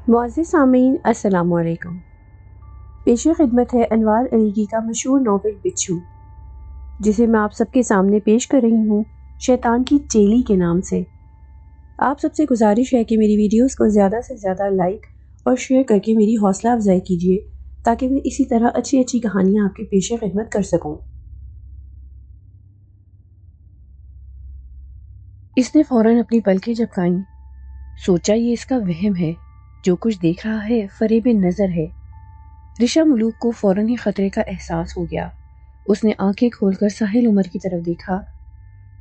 معزز سامعین السلام علیکم۔ پیش خدمت ہے انوار علیگی کا مشہور ناول بچھو، جسے میں آپ سب کے سامنے پیش کر رہی ہوں شیطان کی چیلی کے نام سے۔ آپ سب سے گزارش ہے کہ میری ویڈیوز کو زیادہ سے زیادہ لائک اور شیئر کر کے میری حوصلہ افزائی کیجیے تاکہ میں اسی طرح اچھی اچھی کہانیاں آپ کے پیش خدمت کر سکوں۔ اس نے فوراً اپنی پلکیں جھپکائیں۔ سوچا یہ اس کا وہم ہے، جو کچھ دیکھ رہا ہے فریب نظر ہے۔ رشا ملوک کو فوراً ہی خطرے کا احساس ہو گیا۔ اس نے آنکھیں کھول کر ساحل عمر کی طرف دیکھا۔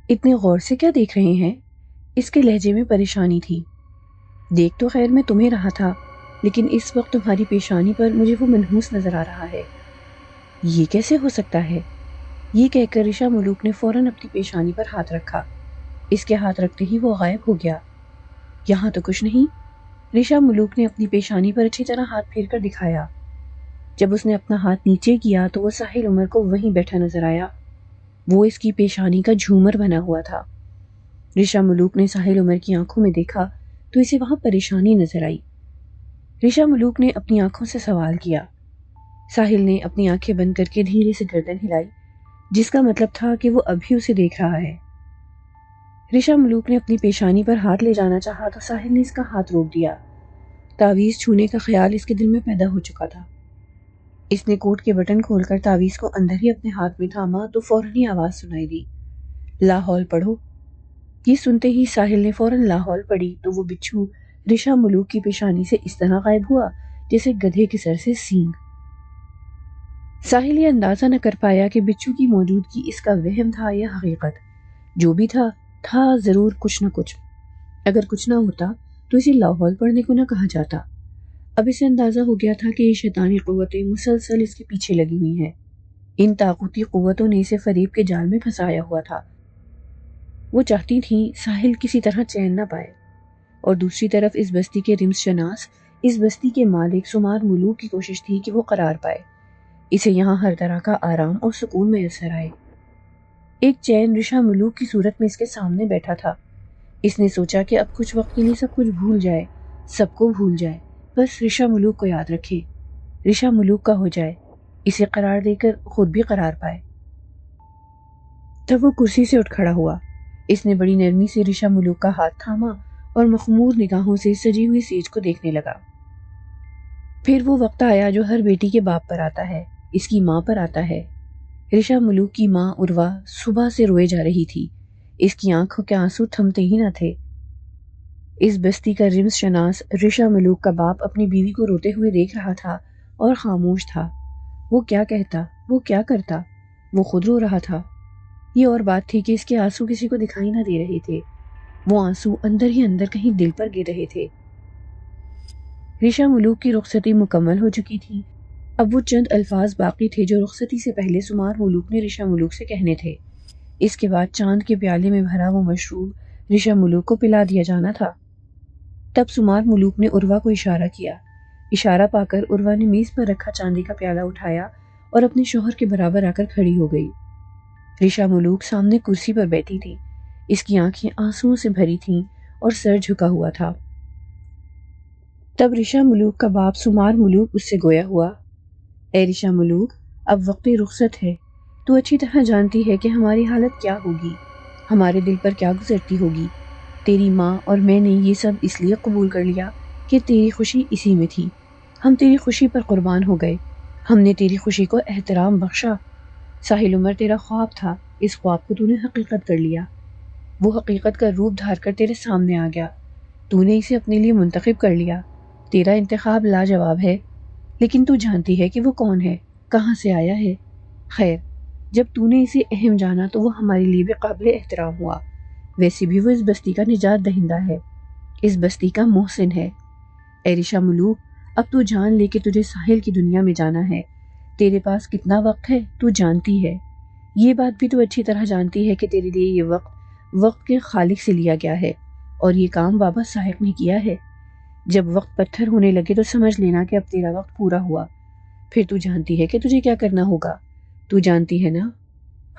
اتنے غور سے کیا دیکھ رہے ہیں؟ اس کے لہجے میں پریشانی تھی۔ دیکھ تو خیر میں تمہیں رہا تھا، لیکن اس وقت تمہاری پیشانی پر مجھے وہ منحوس نظر آ رہا ہے۔ یہ کیسے ہو سکتا ہے؟ یہ کہہ کر رشا ملوک نے فوراً اپنی پیشانی پر ہاتھ رکھا۔ اس کے ہاتھ رکھتے ہی وہ غائب ہو گیا۔ یہاں تو کچھ نہیں۔ رشا ملوک نے اپنی پیشانی پر اچھی طرح ہاتھ پھیر کر دکھایا۔ جب اس نے اپنا ہاتھ نیچے کیا تو وہ ساحل عمر کو وہیں بیٹھا نظر آیا۔ وہ اس کی پیشانی کا جھومر بنا ہوا تھا۔ رشا ملوک نے ساحل عمر کی آنکھوں میں دیکھا تو اسے وہاں پریشانی نظر آئی۔ رشا ملوک نے اپنی آنکھوں سے سوال کیا۔ ساحل نے اپنی آنکھیں بند کر کے دھیرے سے گردن ہلائی، جس کا مطلب تھا کہ وہ ابھی اسے دیکھ رہا ہے۔ رشا ملوک نے اپنی پیشانی پر ہاتھ لے جانا چاہا تو ساحل نے اس کا ہاتھ روک دیا۔ تعویذ چھونے کا خیال اس کے دل میں پیدا ہو چکا تھا۔ اس نے کوٹ کے بٹن کھول کر تعویذ کو اندر ہی اپنے ہاتھ میں تھاما تو فوراً ہی آواز سنائی دی، لاحول پڑھو۔ یہ سنتے ہی ساحل نے فوراً لاحول پڑھی تو وہ بچھو رشا ملوک کی پیشانی سے اس طرح غائب ہوا جیسے گدھے کے سر سے سینگ۔ ساحل یہ اندازہ نہ کر پایا کہ بچھو کی موجودگی اس کا وہم تھا یا حقیقت۔ جو بھی تھا ضرور کچھ نہ کچھ۔ اگر کچھ نہ ہوتا تو اسے لاحول پڑھنے کو نہ کہا جاتا۔ اب اسے اندازہ ہو گیا تھا کہ یہ شیطانی قوتیں مسلسل اس کے پیچھے لگی ہوئی ہیں۔ ان طاغوتی قوتوں نے اسے فریب کے جال میں پھنسایا ہوا تھا۔ وہ چاہتی تھیں ساحل کسی طرح چین نہ پائے، اور دوسری طرف اس بستی کے رمز شناس، اس بستی کے مالک سمار ملوک کی کوشش تھی کہ وہ قرار پائے، اسے یہاں ہر طرح کا آرام اور سکون میسر آئے۔ ایک چین رشا ملوک کی صورت میں اس کے سامنے بیٹھا تھا۔ اس نے سوچا کہ اب کچھ وقت کے لیے سب کچھ بھول جائے، سب کو بھول جائے، بس رشا ملوک کو یاد رکھے، رشا ملوک کا ہو جائے، اسے قرار دے کر خود بھی قرار پائے۔ تب وہ کرسی سے اٹھ کھڑا ہوا۔ اس نے بڑی نرمی سے رشا ملوک کا ہاتھ تھاما اور مخمور نگاہوں سے سجی ہوئی سیج کو دیکھنے لگا۔ پھر وہ وقت آیا جو ہر بیٹی کے باپ پر آتا ہے، اس کی ماں پر آتا ہے۔ رشا ملوک کی ماں عروا صبح سے روئے جا رہی تھی۔ اس کی آنکھوں کے آنسو تھمتے ہی نہ تھے۔ اس بستی کا رمز شناس رشا ملوک کا باپ اپنی بیوی کو روتے ہوئے دیکھ رہا تھا اور خاموش تھا۔ وہ کیا کہتا، وہ کیا کرتا، وہ خود رو رہا تھا۔ یہ اور بات تھی کہ اس کے آنسو کسی کو دکھائی نہ دے رہے تھے، وہ آنسو اندر ہی اندر کہیں دل پر گر رہے تھے۔ رشا ملوک کی رخصتی مکمل ہو چکی تھی۔ اب وہ چند الفاظ باقی تھے جو رخصتی سے پہلے سمار ملوک نے رشا ملوک سے کہنے تھے۔ اس کے بعد چاند کے پیالے میں بھرا وہ مشروب رشا ملوک کو پلا دیا جانا تھا۔ تب سمار ملوک نے عروا کو اشارہ کیا۔ اشارہ پا کر عروا نے میز پر رکھا چاندی کا پیالہ اٹھایا اور اپنے شوہر کے برابر آ کر کھڑی ہو گئی۔ رشا ملوک سامنے کرسی پر بیٹھی تھی۔ اس کی آنکھیں آنسوؤں سے بھری تھیں اور سر جھکا ہوا تھا۔ تب رشا ملوک کا باپ سمار ملوک اس سے گویا ہوا، اے رشا ملوک، اب وقت رخصت ہے۔ تو اچھی طرح جانتی ہے کہ ہماری حالت کیا ہوگی، ہمارے دل پر کیا گزرتی ہوگی۔ تیری ماں اور میں نے یہ سب اس لیے قبول کر لیا کہ تیری خوشی اسی میں تھی۔ ہم تیری خوشی پر قربان ہو گئے، ہم نے تیری خوشی کو احترام بخشا۔ ساحل عمر تیرا خواب تھا، اس خواب کو تو نے حقیقت کر لیا۔ وہ حقیقت کا روپ دھار کر تیرے سامنے آ گیا، تو نے اسے اپنے لیے منتخب کر لیا۔ تیرا انتخاب لاجواب ہے، لیکن تو جانتی ہے کہ وہ کون ہے، کہاں سے آیا ہے۔ خیر، جب تو نے اسے اہم جانا تو وہ ہمارے لیے بھی قابل احترام ہوا۔ ویسے بھی وہ اس بستی کا نجات دہندہ ہے، اس بستی کا محسن ہے۔ اے رشا ملوک، اب تو جان لے کہ تجھے ساحل کی دنیا میں جانا ہے۔ تیرے پاس کتنا وقت ہے تو جانتی ہے۔ یہ بات بھی تو اچھی طرح جانتی ہے کہ تیرے لیے یہ وقت کے خالق سے لیا گیا ہے، اور یہ کام بابا صاحب نے کیا ہے۔ جب وقت پتھر ہونے لگے تو سمجھ لینا کہ اب تیرا وقت پورا ہوا۔ پھر تو جانتی ہے کہ تجھے کیا کرنا ہوگا، تو جانتی ہے نا؟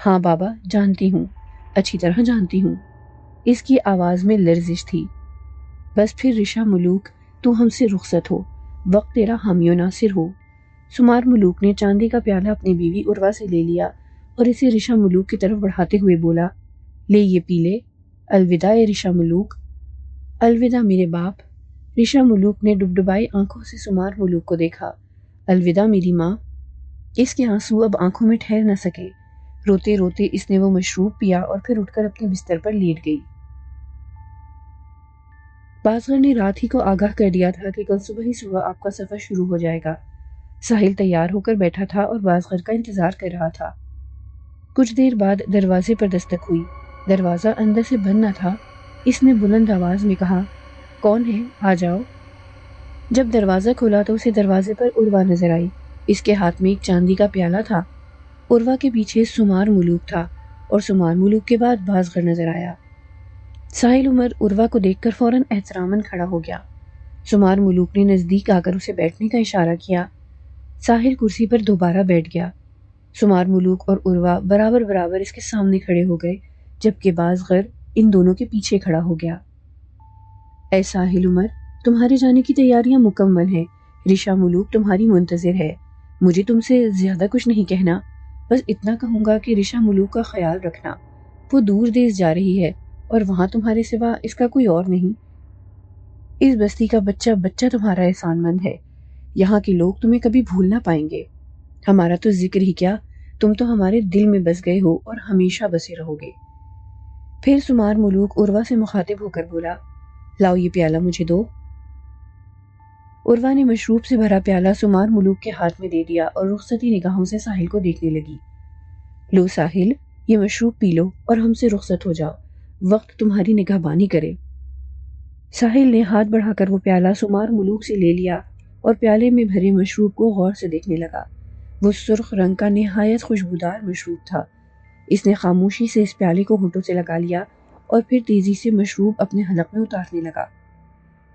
ہاں بابا، جانتی ہوں، اچھی طرح جانتی ہوں۔ اس کی آواز میں لرزش تھی۔ بس پھر رشا ملوک تو ہم سے رخصت ہو، وقت تیرا حامی و ناصر ہو۔ سمار ملوک نے چاندی کا پیالہ اپنی بیوی عروہ سے لے لیا اور اسے رشا ملوک کی طرف بڑھاتے ہوئے بولا، لے یہ پی لے، الوداع رشا ملوک، الوداع میرے باپ۔ رشا ملوک نے ڈبڈبائی آنکھوں سے سمار ملوک کو دیکھا، الوداع میری ماں۔ اس کے آنسو اب آنکھوں میں ٹھہر نہ سکے، روتے روتے اس نے وہ مشروب پیا اور پھر اٹھ کر اپنے بستر پر لیٹ گئی۔ بازغر نے رات ہی کو آگاہ کر دیا تھا کہ کل صبح ہی صبح آپ کا سفر شروع ہو جائے گا۔ ساحل تیار ہو کر بیٹھا تھا اور بازغر کا انتظار کر رہا تھا۔ کچھ دیر بعد دروازے پر دستک ہوئی۔ دروازہ اندر سے بند نہ تھا۔ اس نے بلند آواز میں کہا، کون ہے؟ آ جاؤ۔ جب دروازہ کھولا تو اسے دروازے پر عروہ نظر آئی۔ اس کے ہاتھ میں ایک چاندی کا پیالہ تھا۔ عروہ کے پیچھے سمار ملوک تھا اور سمار ملوک کے بعد بازغر نظر آیا۔ ساحل عمر عروہ کو دیکھ کر فوراً احتراماً کھڑا ہو گیا۔ سمار ملوک نے نزدیک آ کر اسے بیٹھنے کا اشارہ کیا۔ ساحل کرسی پر دوبارہ بیٹھ گیا۔ سمار ملوک اور عروہ برابر برابر اس کے سامنے کھڑے ہو گئے، جبکہ بازغر ان دونوں کے پیچھے کھڑا ہو گیا۔ اے ساحل عمر، تمہارے جانے کی تیاریاں مکمل ہیں۔ رشا ملوک تمہاری منتظر ہے۔ مجھے تم سے زیادہ کچھ نہیں کہنا، بس اتنا کہوں گا کہ رشا ملوک کا خیال رکھنا۔ وہ دور دیس جا رہی ہے اور وہاں تمہارے سوا اس کا کوئی اور نہیں۔ اس بستی کا بچہ بچہ تمہارا احسان مند ہے۔ یہاں کے لوگ تمہیں کبھی بھول نہ پائیں گے۔ ہمارا تو ذکر ہی کیا، تم تو ہمارے دل میں بس گئے ہو اور ہمیشہ بسے رہو گے۔ پھر سمار ملوک عروہ سے مخاطب ہو کر بولا، لاؤ یہ پیالہ مجھے دو۔ عروہ نے مشروب سے بھرا پیالہ سمار ملوک کے ہاتھ میں دے دیا اور رخصتی نگاہوں سے ساحل کو دیکھنے لگی۔ لو ساحل، یہ مشروب پی لو اور ہم سے رخصت ہو جاؤ، وقت تمہاری نگہبانی کرے۔ ساحل نے ہاتھ بڑھا کر وہ پیالہ سمار ملوک سے لے لیا اور پیالے میں بھرے مشروب کو غور سے دیکھنے لگا۔ وہ سرخ رنگ کا نہایت خوشبودار مشروب تھا۔ اس نے خاموشی سے اس پیالے کو ہونٹوں سے لگا لیا اور پھر تیزی سے مشروب اپنے حلق میں اتارنے لگا۔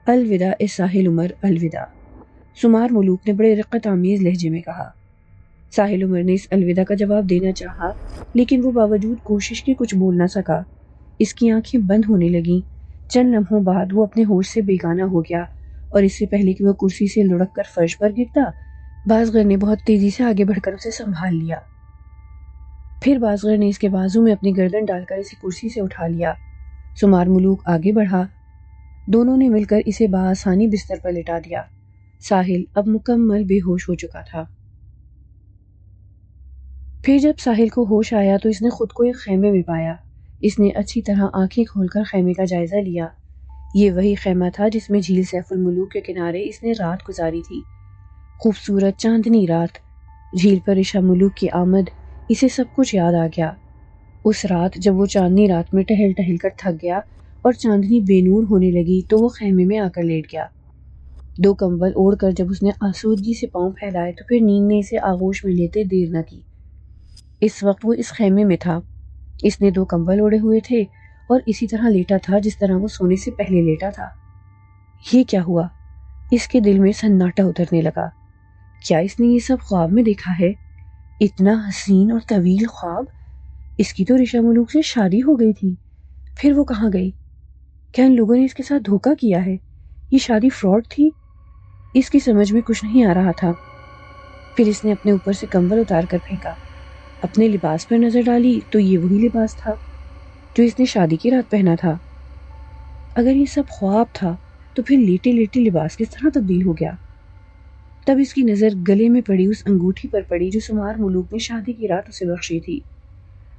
الوداع اے ساحل عمر، الوداع، سمار ملوک نے بڑے رقت آمیز لہجے میں کہا۔ ساحل عمر نے اس الوداع کا جواب دینا چاہا، لیکن وہ باوجود کوشش کے کچھ بول نہ سکا۔ اس کی آنکھیں بند ہونے لگیں۔ چند لمحوں بعد وہ اپنے ہوش سے بیگانہ ہو گیا اور اس سے پہلے کہ وہ کرسی سے لڑک کر فرش پر گرتا، بازغر نے بہت تیزی سے آگے بڑھ کر اسے سنبھال لیا۔ پھر بازغر نے اس کے بازو میں اپنی گردن ڈال کر اسے کرسی سے اٹھا لیا۔ سمار ملوک آگے بڑھا۔ دونوں نے مل کر اسے بآسانی بستر پر لٹا دیا۔ ساحل اب مکمل بے ہوش ہو چکا تھا۔ پھر جب ساحل کو ہوش آیا تو اس نے خود کو ایک خیمے میں پایا۔ اس نے اچھی طرح آنکھیں کھول کر خیمے کا جائزہ لیا۔ یہ وہی خیمہ تھا جس میں جھیل سیف الملوک کے کنارے اس نے رات گزاری تھی۔ خوبصورت چاندنی رات، جھیل پر رشا ملوک کی آمد، اسے سب کچھ یاد آ گیا۔ اس رات جب وہ چاندنی رات میں ٹہل ٹہل کر تھک گیا اور چاندنی بے نور ہونے لگی تو وہ خیمے میں آ کر لیٹ گیا۔ دو کمبل اوڑھ کر جب اس نے آسودگی سے پاؤں پھیلائے تو پھر نیند نے اسے آغوش میں لیتے دیر نہ کی۔ اس وقت وہ اس خیمے میں تھا۔ اس نے دو کمبل اوڑھے ہوئے تھے اور اسی طرح لیٹا تھا جس طرح وہ سونے سے پہلے لیٹا تھا۔ یہ کیا ہوا؟ اس کے دل میں سناٹا اترنے لگا۔ کیا اس نے یہ سب خواب میں دیکھا ہے؟ اتنا حسین اور طویل خواب؟ اس کی تو رشا ملوک سے شادی ہو گئی تھی، پھر وہ کہاں گئی؟ کیا ان لوگوں نے اس کے ساتھ دھوکہ کیا ہے؟ یہ شادی فراڈ تھی؟ اس کی سمجھ میں کچھ نہیں آ رہا تھا۔ پھر اس نے اپنے اوپر سے کمبل اتار کر پھینکا۔ اپنے لباس پر نظر ڈالی تو یہ وہی لباس تھا جو اس نے شادی کی رات پہنا تھا۔ اگر یہ سب خواب تھا تو پھر لیٹے لیٹے لباس کس طرح تبدیل ہو گیا؟ تب اس کی نظر گلے میں پڑی اس انگوٹھی پر پڑی جو سمار ملوک نے شادی کی رات اسے بخشی تھی۔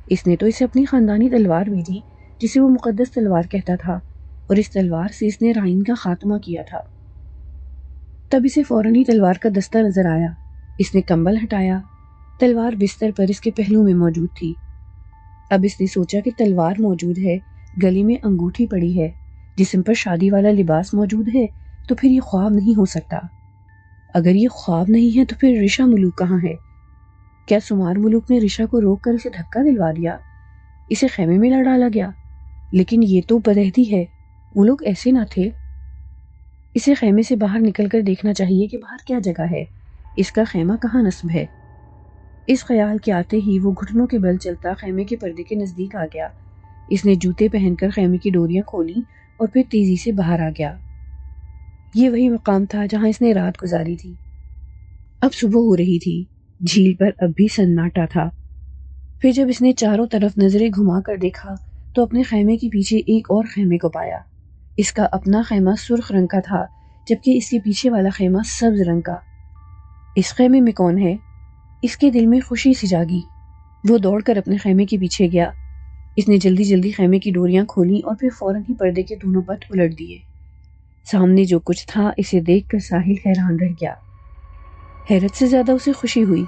اس نے تو اسے اپنی خاندانی تلوار بھی دی جسے وہ مقدس تلوار کہتا تھا، اور اس تلوار سے اس نے رائن کا خاتمہ کیا تھا۔ تب اسے فوراً ہی تلوار کا دستہ نظر آیا۔ اس نے کمبل ہٹایا۔ تلوار بستر پر اس کے پہلو میں موجود تھی۔ اب اس نے سوچا کہ تلوار موجود ہے، گلے میں انگوٹھی پڑی ہے، جسم پر شادی والا لباس موجود ہے، تو پھر یہ خواب نہیں ہو سکتا۔ اگر یہ خواب نہیں ہے تو پھر رشا ملوک کہاں ہے؟ کیا سمار ملوک نے رشا کو روک کر اسے دھکا دلوا دیا؟ اسے خیمے میں لا ڈالا گیا؟ لیکن یہ تو بدعہدی ہے، وہ لوگ ایسے نہ تھے۔ اسے خیمے سے باہر نکل کر دیکھنا چاہیے کہ باہر کیا جگہ ہے، اس کا خیمہ کہاں نصب ہے۔ اس خیال کے آتے ہی وہ گھٹنوں کے بل چلتا خیمے کے پردے کے نزدیک آ گیا۔ اس نے جوتے پہن کر خیمے کی ڈوریاں کھولیں اور پھر تیزی سے باہر آ گیا۔ یہ وہی مقام تھا جہاں اس نے رات گزاری تھی۔ اب صبح ہو رہی تھی، جھیل پر اب بھی سناٹا تھا۔ پھر جب اس نے چاروں طرف نظریں گھما کر دیکھا تو اپنے خیمے کے پیچھے ایک اور خیمے کو پایا۔ اس کا اپنا خیمہ سرخ رنگ کا تھا، جبکہ اس کے پیچھے والا خیمہ سبز رنگ کا۔ اس خیمے میں کون ہے؟ اس کے دل میں خوشی سی جاگی۔ وہ دوڑ کر اپنے خیمے کے پیچھے گیا۔ اس نے جلدی جلدی خیمے کی ڈوریاں کھولیں اور پھر فوراً ہی پردے کے دونوں پٹ الٹ دیے۔ سامنے جو کچھ تھا اسے دیکھ کر ساحل حیران رہ گیا۔ حیرت سے زیادہ اسے خوشی ہوئی۔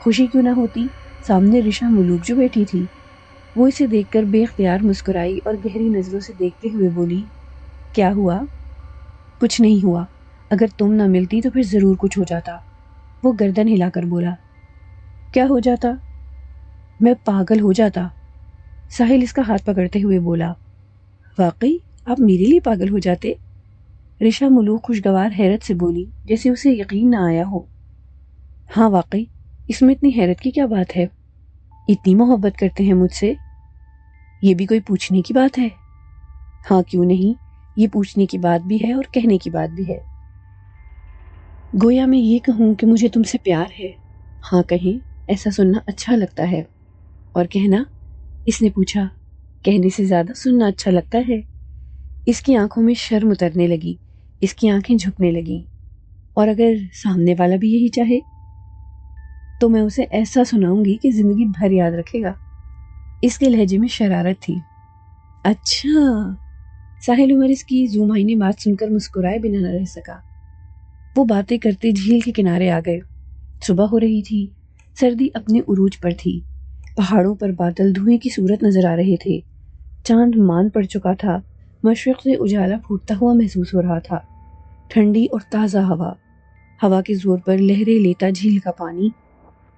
خوشی کیوں نہ ہوتی، سامنے رشا ملوک جو بیٹھی تھی۔ وہ اسے دیکھ کر بے اختیار مسکرائی اور گہری نظروں سے دیکھتے ہوئے بولی، کیا ہوا؟ کچھ نہیں ہوا، اگر تم نہ ملتی تو پھر ضرور کچھ ہو جاتا۔ وہ گردن ہلا کر بولا۔ کیا ہو جاتا؟ میں پاگل ہو جاتا۔ ساحل اس کا ہاتھ پکڑتے ہوئے بولا۔ واقعی آپ میرے لیے پاگل ہو جاتے؟ رشا ملوک خوشگوار حیرت سے بولی، جیسے اسے یقین نہ آیا ہو۔ ہاں واقعی، اس میں اتنی حیرت کی کیا بات ہے؟ اتنی محبت کرتے ہیں مجھ سے؟ یہ بھی کوئی پوچھنے کی بات ہے؟ ہاں کیوں نہیں، یہ پوچھنے کی بات بھی ہے اور کہنے کی بات بھی ہے۔ گویا میں یہ کہوں کہ مجھے تم سے پیار ہے۔ ہاں کہیں، ایسا سننا اچھا لگتا ہے۔ اور کہنا؟ اس نے پوچھا۔ کہنے سے زیادہ سننا اچھا لگتا ہے۔ اس کی آنکھوں میں شرم اترنے لگی، اس کی آنکھیں جھکنے لگیں۔ اور اگر سامنے والا بھی یہی چاہے تو میں اسے ایسا سناؤں گی کہ زندگی بھر یاد رکھے گا۔ اس کے لہجے میں شرارت تھی۔ اچھا، ساحل عمر اس کی ذومعنی بات سن کر مسکرائے بنا نہ رہ سکا۔ وہ باتیں کرتے جھیل کے کنارے آ گئے۔ صبح ہو رہی تھی، سردی اپنے عروج پر تھی۔ پہاڑوں پر بادل دھوئیں کی صورت نظر آ رہے تھے۔ چاند مان پڑ چکا تھا، مشرق سے اجالا پھوٹتا ہوا محسوس ہو رہا تھا۔ ٹھنڈی اور تازہ ہوا کے زور پر لہریں لیتا جھیل کا پانی۔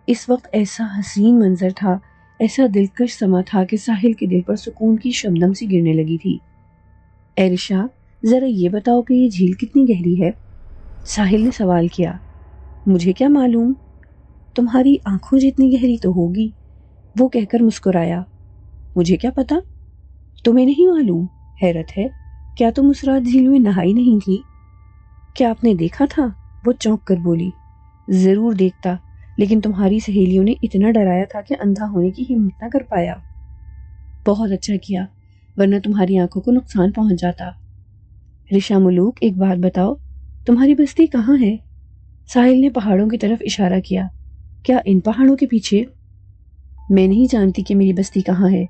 اس وقت ایسا حسین منظر تھا، ایسا دلکش سما تھا کہ ساحل کے دل پر سکون کی شبنم سی گرنے لگی تھی۔ اے رشا، ذرا یہ بتاؤ کہ یہ جھیل کتنی گہری ہے؟ ساحل نے سوال کیا۔ مجھے کیا معلوم، تمہاری آنکھوں جتنی گہری تو ہوگی، وہ کہہ کر مسکرایا۔ مجھے کیا پتا، تمہیں نہیں معلوم؟ حیرت ہے، کیا تم اس رات جھیل میں نہائی نہیں تھی؟ کیا آپ نے دیکھا تھا؟ وہ چونک کر بولی۔ ضرور دیکھتا، لیکن تمہاری سہیلیوں نے اتنا ڈرایا تھا کہ اندھا ہونے کی ہمت نہ کر پایا۔ بہت اچھا کیا، ورنہ تمہاری آنکھوں کو نقصان پہنچ جاتا۔ رشا ملوک، ایک بات بتاؤ، تمہاری بستی کہاں ہے؟ ساحل نے پہاڑوں کی طرف اشارہ کیا۔ کیا ان پہاڑوں کے پیچھے؟ میں نہیں جانتی کہ میری بستی کہاں ہے،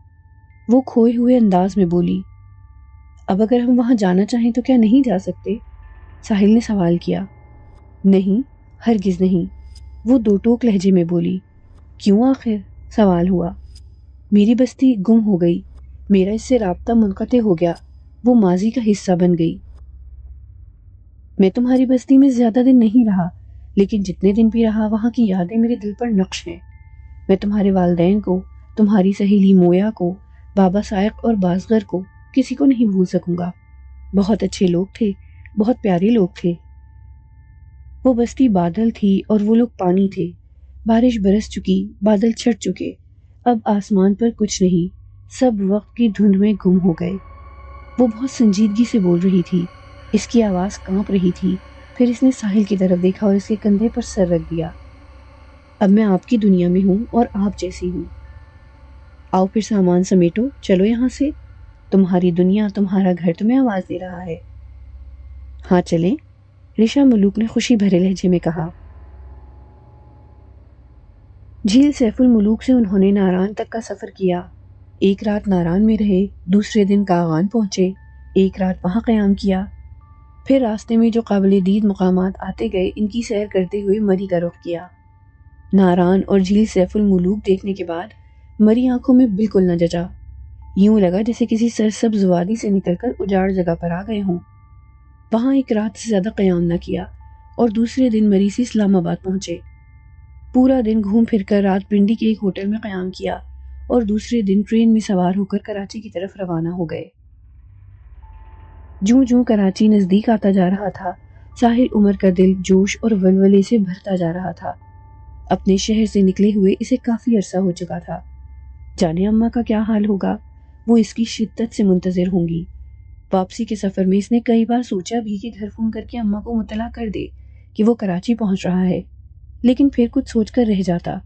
وہ کھوئے ہوئے انداز میں بولی۔ اب اگر ہم وہاں جانا چاہیں تو کیا نہیں جا سکتے؟ ساحل نے سوال کیا۔ نہیں، ہرگز نہیں، وہ دو ٹوک لہجے میں بولی۔ کیوں آخر؟ سوال ہوا۔ میری بستی گم ہو گئی، میرا اس سے رابطہ منقطع ہو گیا، وہ ماضی کا حصہ بن گئی۔ میں تمہاری بستی میں زیادہ دن نہیں رہا، لیکن جتنے دن بھی رہا وہاں کی یادیں میرے دل پر نقش ہیں۔ میں تمہارے والدین کو، تمہاری سہیلی مویا کو، بابا سائق اور بازغر کو، کسی کو نہیں بھول سکوں گا۔ بہت اچھے لوگ تھے، بہت پیارے لوگ تھے۔ وہ بستی بادل تھی اور وہ لوگ پانی تھے۔ بارش برس چکی، بادل چھٹ چکے، اب آسمان پر کچھ نہیں، سب وقت کی دھند میں گم ہو گئے۔ وہ بہت سنجیدگی سے بول رہی تھی، اس کی آواز کانپ رہی تھی۔ پھر اس نے ساحل کی طرف دیکھا اور اس کے کندھے پر سر رکھ دیا۔ اب میں آپ کی دنیا میں ہوں اور آپ جیسی ہوں۔ آؤ پھر سامان سمیٹو، چلو یہاں سے، تمہاری دنیا، تمہارا گھر تمہیں آواز دے رہا ہے۔ ہاں چلیں، رشا ملوک نے خوشی بھرے لہجے میں کہا۔ جھیل سیف الملوک سے انہوں نے ناران تک کا سفر کیا۔ ایک رات ناران میں رہے، دوسرے دن کاغان پہنچے، ایک رات وہاں قیام کیا۔ پھر راستے میں جو قابل دید مقامات آتے گئے، ان کی سیر کرتے ہوئے مری کا رخ کیا۔ ناران اور جھیل سیف الملوک دیکھنے کے بعد مری آنکھوں میں بالکل نہ جچا۔ یوں لگا جیسے کسی سرسبز وادی سے نکل کر اجاڑ جگہ پر آ گئے ہوں۔ وہاں ایک رات سے زیادہ قیام نہ کیا اور دوسرے دن مری سے اسلام آباد پہنچے۔ پورا دن گھوم پھر کر رات پنڈی کے ایک ہوٹل میں قیام کیا اور دوسرے دن ٹرین میں سوار ہو کر کراچی کی طرف روانہ ہو گئے۔ جوں جوں کراچی نزدیک آتا جا رہا تھا، ساحل عمر کا دل جوش اور ولولے سے بھرتا جا رہا تھا۔ اپنے شہر سے نکلے ہوئے اسے کافی عرصہ ہو چکا تھا۔ جانے اماں کا کیا حال ہوگا، وہ اس کی شدت سے منتظر ہوں گی۔ واپسی کے سفر میں اس نے کئی بار سوچا بھی کہ گھر فون کر کے اماں کو مطلع کر دے کہ وہ کراچی پہنچ رہا ہے، لیکن پھر کچھ سوچ کر رہ جاتا۔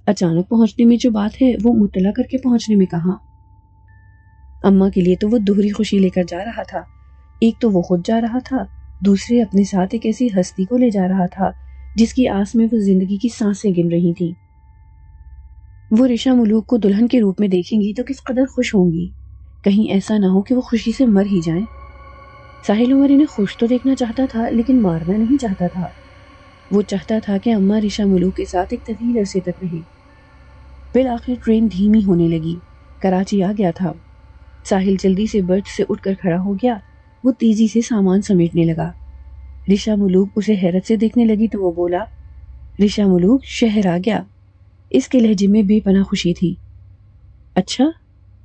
اچانک پہنچنے میں جو بات ہے وہ مطلع کر کے پہنچنے میں کہاں؟ اماں کے لیے تو وہ دوہری خوشی لے کر جا رہا تھا، ایک تو وہ خود جا رہا تھا، دوسرے اپنے ساتھ ایک ایسی ہستی کو لے جا رہا تھا جس کی آس میں وہ زندگی کی سانسیں گن رہی تھیں۔ وہ رشا ملوک کو دلہن کے روپ میں دیکھیں گی تو کس قدر خوش ہوں گی، کہیں ایسا نہ ہو کہ وہ خوشی سے مر ہی جائیں۔ ساحل عمر انہیں خوش تو دیکھنا چاہتا تھا لیکن مارنا نہیں چاہتا تھا۔ وہ چاہتا تھا کہ اماں رشا ملوک کے ساتھ ایک طویل عرصے تک رہیں۔ بالآخر ٹرین دھیمی ہونے لگی، کراچی آ گیا تھا۔ ساحل جلدی سے برتھ سے اٹھ کر کھڑا ہو گیا، وہ تیزی سے سامان سمیٹنے لگا۔ رشا ملوک اسے حیرت سے دیکھنے لگی تو وہ بولا، رشا ملوک شہر آ گیا۔ اس کے لہجے میں بے پناہ خوشی تھی۔ اچھا،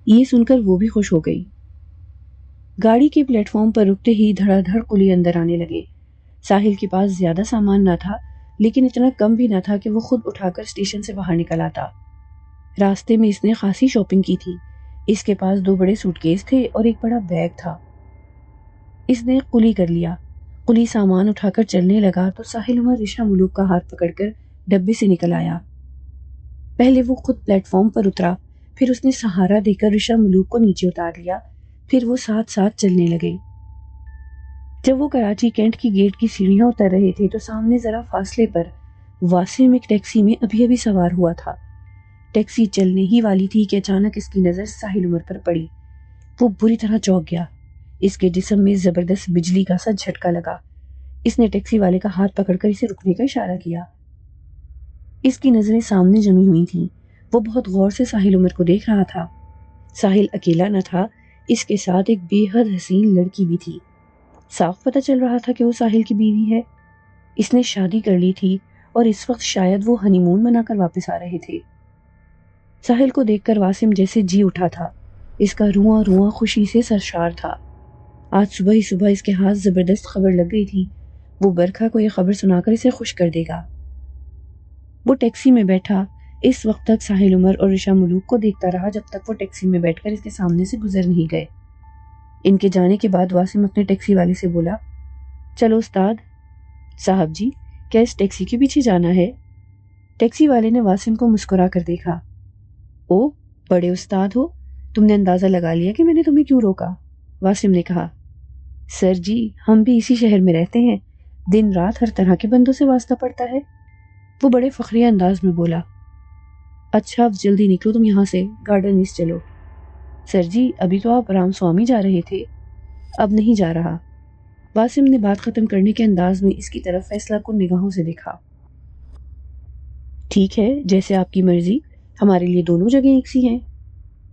یہ سن کر وہ بھی خوش ہو گئی۔ گاڑی کے پلیٹ فارم پر رکتے ہی دھڑا دھڑ قلی اندر آنے لگے۔ ساحل کے پاس زیادہ سامان نہ تھا لیکن اتنا کم بھی نہ تھا کہ وہ خود اٹھا کر اسٹیشن سے باہر نکل آتا۔ راستے میں اس نے خاصی شاپنگ کی تھی۔ اس کے پاس 2 بڑے سوٹ کیس تھے اور ایک بڑا بیگ تھا۔ اس نے قلی کر لیا۔ قلی سامان اٹھا کر چلنے لگا تو ساحل عمر رشا ملوک کا ہاتھ پکڑ کر ڈبے سے نکل آیا۔ پہلے وہ خود پلیٹ فارم پر اترا، پھر اس نے سہارا دے کر رشا ملوک کو نیچے اتار لیا، پھر وہ ساتھ ساتھ چلنے لگے۔ جب وہ کراچی کینٹ کی گیٹ کی سیڑھیاں اتر رہے تھے تو سامنے ذرا فاصلے پر واسم ایک ٹیکسی میں ابھی سوار ہوا تھا۔ ٹیکسی چلنے ہی والی تھی کہ اچانک اس کی نظر ساحل عمر پر پڑی۔ وہ بری طرح چونک گیا۔ اس کے جسم میں زبردست بجلی کا سا جھٹکا لگا۔ اس نے ٹیکسی والے کا ہاتھ پکڑ کر اسے رکنے کا اشارہ کیا۔ اس کی نظریں سامنے جمی ہوئی تھیں۔ وہ بہت غور سے ساحل عمر کو دیکھ رہا تھا۔ ساحل اکیلا نہ تھا، اس کے ساتھ ایک بے حد حسین لڑکی بھی تھی۔ صاف پتہ چل رہا تھا کہ وہ ساحل کی بیوی ہے۔ اس نے شادی کر لی تھی اور اس وقت شاید وہ ہنی مون منا کر واپس آ رہے تھے۔ ساحل کو دیکھ کر واسم جیسے جی اٹھا تھا۔ اس کا رواں رواں خوشی سے سرشار تھا۔ آج صبح ہی صبح اس کے ہاتھ زبردست خبر لگ گئی تھی۔ وہ برکھا کو یہ خبر سنا کر اسے خوش کر دے گا۔ وہ ٹیکسی میں بیٹھا۔ اس وقت تک ساحل عمر اور رشا ملوک کو دیکھتا رہا جب تک وہ ٹیکسی میں بیٹھ کر اس کے سامنے سے گزر نہیں گئے۔ ان کے جانے کے بعد واسم اپنے ٹیکسی والے سے بولا، چلو استاد۔ صاحب جی، کیا اس ٹیکسی کے پیچھے جانا ہے؟ ٹیکسی والے نے واسم کو مسکرا کر دیکھا۔ او، بڑے استاد ہو، تم نے اندازہ لگا لیا کہ میں نے تمہیں کیوں روکا؟ واسم نے کہا، سر جی، ہم بھی اسی شہر میں رہتے ہیں، دن رات ہر طرح کے بندوں سے واسطہ پڑتا ہے۔ وہ بڑے فخریہ انداز میں بولا، اچھا اب جلدی نکلو تم یہاں سے، گارڈن ایسٹ چلو۔ سر جی، ابھی تو آپ رام سوامی جا رہے تھے۔ اب نہیں جا رہا۔ واسم نے بات ختم کرنے کے انداز میں اس کی طرف فیصلہ کن نگاہوں سے دیکھا۔ ٹھیک ہے، جیسے آپ کی مرضی، ہمارے لیے دونوں جگہیں ایک سی ہیں۔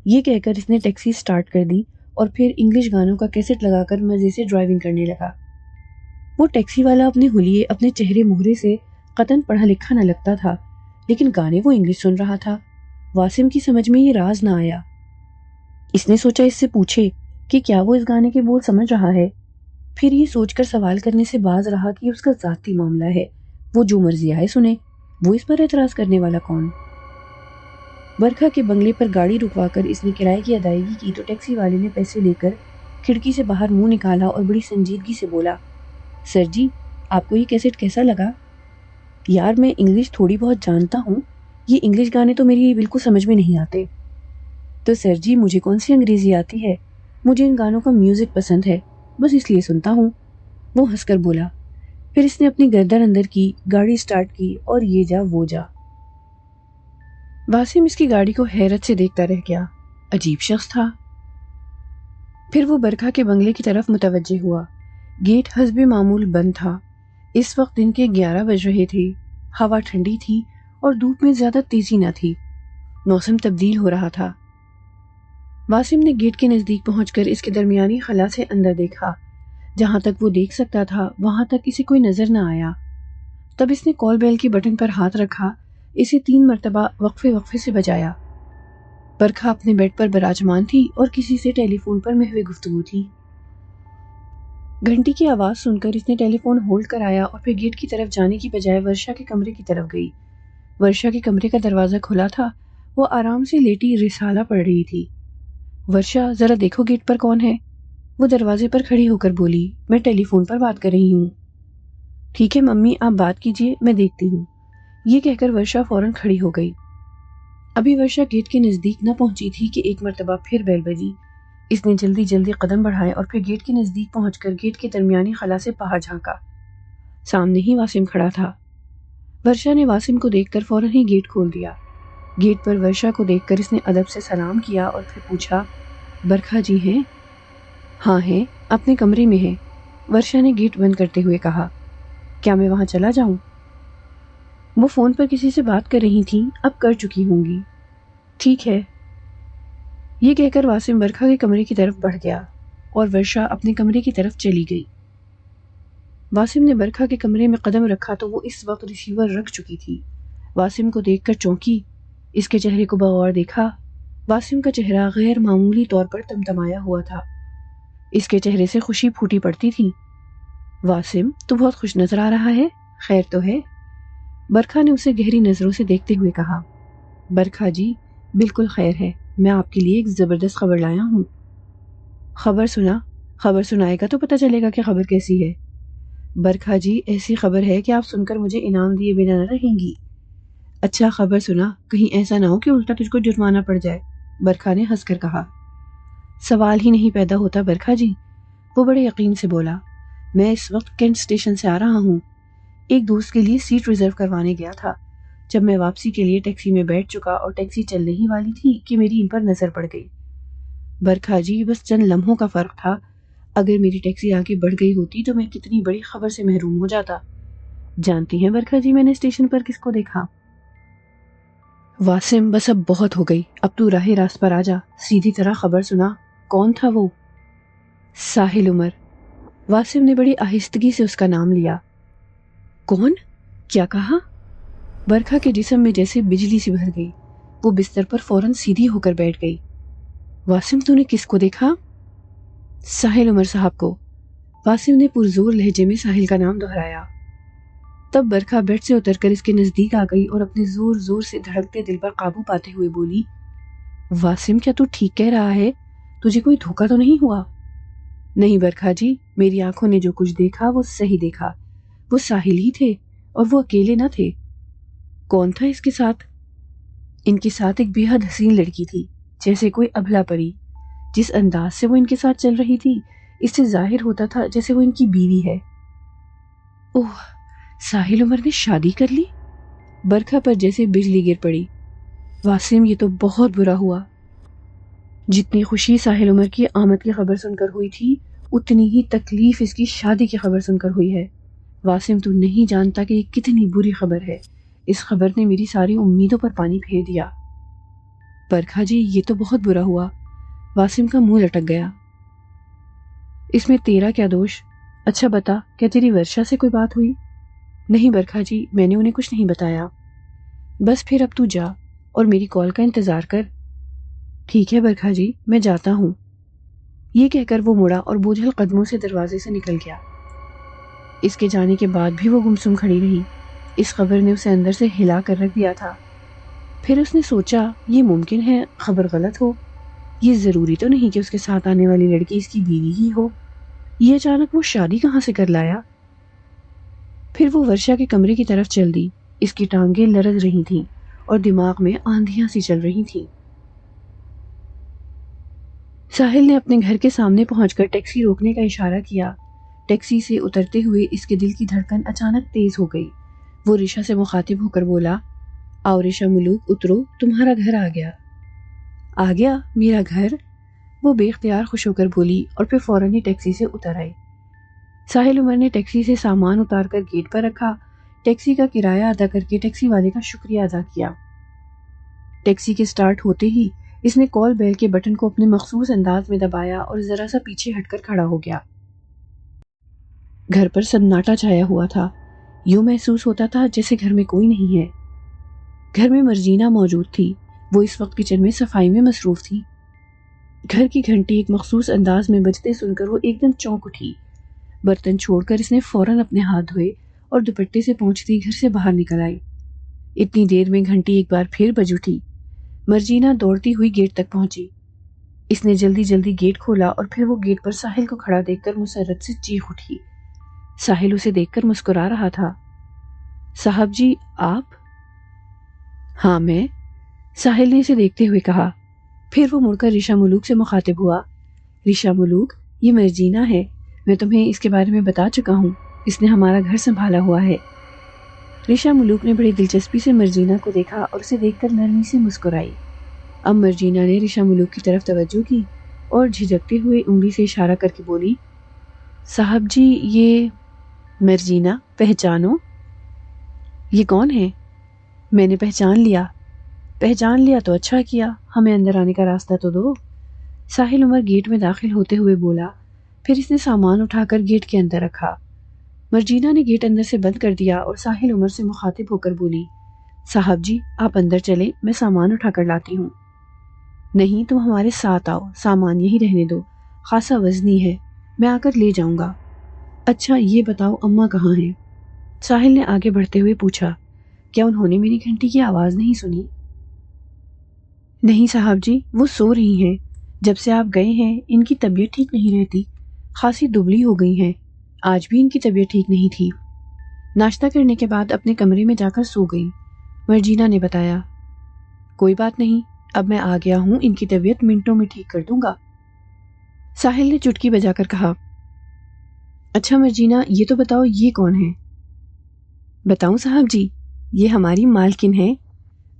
یہ کہہ کر اس نے ٹیکسی سٹارٹ کر دی اور پھر انگلش گانوں کا کیسٹ لگا کر مزے سے ڈرائیونگ کرنے لگا۔ وہ ٹیکسی والا اپنے حلیے، اپنے چہرے مہرے سے قطعاً پڑھا لکھا نہ لگتا تھا، لیکن گانے وہ انگلش سن رہا تھا۔ واسم کی سمجھ میں یہ راز نہ آیا۔ اس نے سوچا اس سے پوچھے کہ کیا وہ اس گانے کے بول سمجھ رہا ہے، پھر یہ سوچ کر سوال کرنے سے باز رہا کہ اس کا ذاتی معاملہ ہے، وہ جو مرضی آئے سنے، وہ اس پر اعتراض کرنے والا کون؟ برکھا کے بنگلے پر گاڑی رکوا کر اس نے کرائے کی ادائیگی کی تو ٹیکسی والے نے پیسے لے کر کھڑکی سے باہر منہ نکالا اور بڑی سنجیدگی سے بولا، سر جی، آپ کو یہ کیسٹ کیسا لگا؟ یار، میں انگلش تھوڑی بہت جانتا ہوں، یہ انگلش گانے تو میری بالکل سمجھ میں نہیں آتے۔ تو سر جی، مجھے کون سی انگریزی آتی ہے، مجھے ان گانوں کا میوزک پسند ہے، بس اس لیے سنتا ہوں۔ وہ ہنس کر بولا۔ پھر اس نے اپنی گردن اندر کی، گاڑی سٹارٹ کی اور یہ جا وہ جا۔ واسم اس کی گاڑی کو حیرت سے دیکھتا رہ گیا۔ عجیب شخص تھا۔ پھر وہ برکھا کے بنگلے کی طرف متوجہ ہوا۔ گیٹ حسب معمول بند تھا۔ اس وقت دن کے 11 بج رہے تھے۔ ہوا ٹھنڈی تھی اور دھوپ میں زیادہ تیزی نہ تھی۔ موسم تبدیل ہو رہا تھا۔ واسم نے گیٹ کے نزدیک پہنچ کر اس کے درمیانی خلا سے اندر دیکھا۔ جہاں تک وہ دیکھ سکتا تھا وہاں تک اسے کوئی نظر نہ آیا۔ تب اس نے کال بیل کے بٹن پر ہاتھ رکھا، اسے 3 مرتبہ وقفے سے بجایا۔ برکھا اپنے بیڈ پر براجمان تھی اور کسی سے ٹیلی فون پر محو گفتگو تھی۔ گھنٹی کی آواز سن کر اس نے ٹیلی فون ہولڈ کرایا اور پھر گیٹ کی طرف جانے کی بجائے ورشا کے کمرے کی طرف گئی۔ ورشا کے کمرے کا دروازہ کھلا تھا۔ وہ آرام سے لیٹی رسالہ پڑھ رہی تھی۔ ورشا، ذرا دیکھو گیٹ پر کون ہے؟ وہ دروازے پر کھڑی ہو کر بولی، میں ٹیلی فون پر بات کر رہی ہوں۔ ٹھیک ہے ممی، آپ بات کیجئے، میں دیکھتی ہوں۔ یہ کہہ کر ورشا فوراً کھڑی ہو گئی۔ ابھی ورشا گیٹ کے نزدیک نہ پہنچی تھی کہ ایک مرتبہ پھر بیل بجی۔ اس نے جلدی جلدی قدم بڑھائے اور پھر گیٹ کے نزدیک پہنچ کر گیٹ کے درمیانی خلا سے باہر جھانکا۔ سامنے ہی واسم کھڑا تھا۔ ورشا نے واسم کو دیکھ کر فوراً ہی گیٹ کھول دیا۔ گیٹ پر ورشا کو دیکھ کر اس نے ادب سے سلام کیا اور پھر پوچھا، برکھا جی ہیں؟ ہاں ہیں، اپنے کمرے میں ہیں، ورشا نے گیٹ بند کرتے ہوئے کہا۔ کیا میں وہاں چلا جاؤں؟ وہ فون پر کسی سے بات کر رہی تھیں، اب کر چکی ہوں گی۔ ٹھیک ہے۔ یہ کہہ کر واسم برکھا کے کمرے کی طرف بڑھ گیا اور ورشا اپنے کمرے کی طرف چلی گئی۔ واسم نے برکھا کے کمرے میں قدم رکھا تو وہ اس وقت ریسیور رکھ چکی تھی۔ واسم کو دیکھ کر چونکی، اس کے چہرے کو بغور دیکھا۔ واسم کا چہرہ غیر معمولی طور پر تمتمایا ہوا تھا۔ اس کے چہرے سے خوشی پھوٹی پڑتی تھی۔ واسم، تو بہت خوش نظر آ رہا ہے، خیر تو ہے؟ برکھا نے اسے گہری نظروں سے دیکھتے ہوئے کہا۔ برکھا جی، بالکل خیر ہے، میں آپ کے لیے ایک زبردست خبر لایا ہوں۔ خبر سنا؟ خبر سنائے گا تو پتہ چلے گا کہ خبر کیسی ہے۔ برکھا جی، ایسی خبر ہے کہ آپ سن کر مجھے انعام دیے بنا نہ رہیں گی۔ اچھا خبر سنا، کہیں ایسا نہ ہو کہ الٹا تجھ کو جرمانہ پڑ جائے، برکھا نے ہنس کر کہا۔ سوال ہی نہیں پیدا ہوتا برکھا جی، وہ بڑے یقین سے بولا۔ میں اس وقت کینٹ اسٹیشن سے آ رہا ہوں، ایک دوست کے لیے سیٹ ریزرو کروانے گیا تھا۔ جب میں واپسی کے لیے ٹیکسی میں بیٹھ چکا اور ٹیکسی چلنے ہی والی تھی کہ میری ان پر نظر پڑ گئی۔ برکھا جی، بس چند لمحوں کا فرق تھا، اگر میری ٹیکسی آگے بڑھ گئی ہوتی تو میں کتنی بڑی خبر سے محروم ہو جاتا۔ جانتی ہیں برکھا جی میں نے اسٹیشن پر کس کو دیکھا؟ واسم، بس اب بہت ہو گئی، اب تو راہ راست پر آ جا، سیدھی طرح خبر سنا۔ کون تھا وہ؟ ساحل عمر۔ واسم نے بڑی آہستگی سے اس کا نام لیا۔ کون؟ کیا کہا؟ برکھا کے جسم میں جیسے بجلی سی بھر گئی، وہ بستر پر فوراً سیدھی ہو کر بیٹھ گئی۔ واسم، تو نے کس کو دیکھا؟ ساحل عمر صاحب کو۔ واسم نے پرزور لہجے میں ساحل کا نام دہرایا۔ تب برکھا بیڈ سے اتر کر اس کے نزدیک آ گئی اور اپنے زور زور سے دھڑکتے دل پر قابو پاتے ہوئے بولی، واسم، کیا تو ٹھیک کہہ رہا ہے؟ تجھے کوئی دھوکہ تو نہیں ہوا؟ نہیں برکھا جی، میری آنکھوں نے جو کچھ دیکھا وہ صحیح دیکھا، وہ ساحل ہی تھے اور وہ اکیلے نہ تھے۔ کون تھا اس کے ساتھ؟ ان کے ساتھ ایک بے حد حسین لڑکی تھی، جیسے کوئی ابلا پری۔ جس انداز سے وہ ان کے ساتھ چل رہی تھی، اس سے ظاہر ہوتا تھا جیسے وہ ان کی بیوی ہے۔ اوہ، ساحل عمر نے شادی کر لی؟ برکھا پر جیسے بجلی گر پڑی۔ واسم، یہ تو بہت برا ہوا۔ جتنی خوشی ساحل عمر کی آمد کی خبر سن کر ہوئی تھی، اتنی ہی تکلیف اس کی شادی کی خبر سن کر ہوئی ہے۔ واسم، تو نہیں جانتا کہ یہ کتنی بری خبر ہے، اس خبر نے میری ساری امیدوں پر پانی پھیر دیا۔ برکھا جی، یہ تو بہت برا ہوا۔ واسم کا منہ لٹک گیا۔ اس میں تیرا کیا دوش؟ اچھا بتا، کیا تیری ورشا سے کوئی بات ہوئی؟ نہیں برکھا جی، میں نے انہیں کچھ نہیں بتایا۔ بس پھر اب تو جا اور میری کال کا انتظار کر۔ ٹھیک ہے برکھا جی، میں جاتا ہوں۔ یہ کہہ کر وہ مڑا اور بوجھل قدموں سے دروازے سے نکل گیا۔ اس کے جانے کے بعد بھی وہ گمسم کھڑی رہی۔ اس خبر نے اسے اندر سے ہلا کر رکھ دیا تھا۔ پھر اس نے سوچا، یہ ممکن ہے خبر غلط ہو، یہ ضروری تو نہیں کہ اس کے ساتھ آنے والی لڑکی اس کی بیوی ہی ہو، یہ اچانک وہ شادی کہاں سے کر لایا؟ پھر وہ ورشا کے کمرے کی طرف چل دی۔ اس کی ٹانگیں لرز رہی تھیں اور دماغ میں آندھیاں سی چل رہی تھیں۔ ساحل نے اپنے گھر کے سامنے پہنچ کر ٹیکسی روکنے کا اشارہ کیا۔ ٹیکسی سے اترتے ہوئے اس کے دل کی دھڑکن اچانک تیز ہو گئی۔ وہ ریشا سے مخاطب ہو کر بولا، آؤ ریشا ملوک، اترو، تمہارا گھر آ گیا۔ آ گیا میرا گھر؟ وہ بے اختیار خوش ہو کر بولی اور پھر فوراً ہی ٹیکسی سے اتر آئی۔ ساحل عمر نے ٹیکسی سے سامان اتار کر گیٹ پر رکھا، ٹیکسی کا کرایہ ادا کر کے ٹیکسی والے کا شکریہ ادا کیا۔ ٹیکسی کے سٹارٹ ہوتے ہی اس نے کال بیل کے بٹن کو اپنے مخصوص انداز میں دبایا اور ذرا سا پیچھے ہٹ کر کھڑا ہو گیا۔ گھر پر سناٹا چھایا ہوا تھا، یوں محسوس ہوتا تھا جیسے گھر میں کوئی نہیں ہے۔ گھر میں مرجینا موجود تھی، وہ اس وقت کچن میں صفائی میں مصروف تھی۔ گھر کی گھنٹی ایک مخصوص انداز میں بجتے سن کر وہ ایک دم چونک اٹھی۔ برتن چھوڑ کر اس نے فوراً اپنے ہاتھ دھوئے اور دوپٹے سے پہنچتی گھر سے باہر نکل آئی۔ اتنی دیر میں گھنٹی ایک بار پھر بج اٹھی۔ مرجینا دوڑتی ہوئی گیٹ تک پہنچی۔ اس نے جلدی جلدی گیٹ کھولا اور پھر وہ گیٹ پر ساحل کو کھڑا دیکھ کر مسرت سے چیخ اٹھی۔ ساحل اسے دیکھ کر مسکرا رہا تھا۔ صاحب جی آپ؟ ہاں میں، ساحل نے اسے دیکھتے ہوئے کہا۔ پھر وہ مڑ کر ریشا ملوک سے مخاطب ہوا۔ ریشا ملوک، یہ مرجینا ہے، میں تمہیں اس کے بارے میں بتا چکا ہوں، اس نے ہمارا گھر سنبھالا ہوا ہے۔ ریشا ملوک نے بڑی دلچسپی سے مرجینا کو دیکھا اور اسے دیکھ کر نرمی سے مسکرائی۔ اب مرجینا نے ریشا ملوک کی طرف توجہ کی اور جھجکتے ہوئے انگلی سے اشارہ کر کے بولی، صاحب جی یہ مرجینا پہچانو؟ یہ کون ہے؟ میں نے پہچان لیا تو اچھا کیا، ہمیں اندر آنے کا راستہ تو دو۔ ساحل عمر گیٹ میں داخل ہوتے ہوئے بولا، پھر اس نے سامان اٹھا کر گیٹ کے اندر رکھا۔ مرجینا نے گیٹ اندر سے بند کر دیا اور ساحل عمر سے مخاطب ہو کر بولی، صاحب جی آپ اندر چلیں، میں سامان اٹھا کر لاتی ہوں۔ نہیں تم ہمارے ساتھ آؤ، سامان یہی رہنے دو، خاصا وزنی ہے، میں آ کر لے جاؤں گا۔ اچھا یہ بتاؤ اماں کہاں ہیں؟ ساحل نے آگے بڑھتے ہوئے پوچھا، کیا انہوں نے میری گھنٹی کی آواز نہیں سنی؟ نہیں صاحب جی، وہ سو رہی ہیں، جب سے آپ گئے ہیں ان کی طبیعت ٹھیک نہیں رہتی، خاصی دبلی ہو گئی ہیں، آج بھی ان کی طبیعت ٹھیک نہیں تھی، ناشتہ کرنے کے بعد اپنے کمرے میں جا کر سو گئی، مرجینا نے بتایا۔ کوئی بات نہیں، اب میں آ گیا ہوں، ان کی طبیعت منٹوں میں ٹھیک کر دوں گا، ساحل نے چٹکی بجا کر کہا۔ اچھا مرجینا یہ تو بتاؤ یہ کون ہے؟ بتاؤں صاحب جی، یہ ہماری مالکن ہے،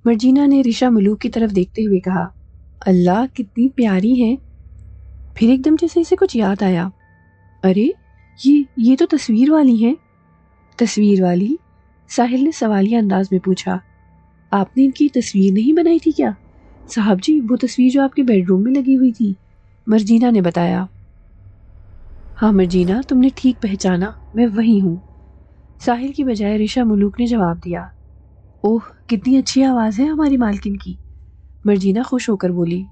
مرجینا نے ریشا ملوک کی طرف دیکھتے ہوئے کہا۔ اللہ کتنی پیاری ہے۔ پھر ایک دم جیسے اسے کچھ یاد آیا، ارے یہ تو تصویر والی ہیں۔ تصویر والی؟ ساحل نے سوالیہ انداز میں پوچھا۔ آپ نے ان کی تصویر نہیں بنائی تھی کیا؟ صاحب جی وہ تصویر جو آپ کے بیڈ روم میں لگی ہوئی تھی، مرجینا نے بتایا۔ ہاں مرجینا تم نے ٹھیک پہچانا، میں وہی ہوں، ساحل کی بجائے ریشا ملوک نے جواب دیا۔ اوہ کتنی اچھی آواز ہے ہماری مالکن کی، مرجینا خوش ہو کر بولی۔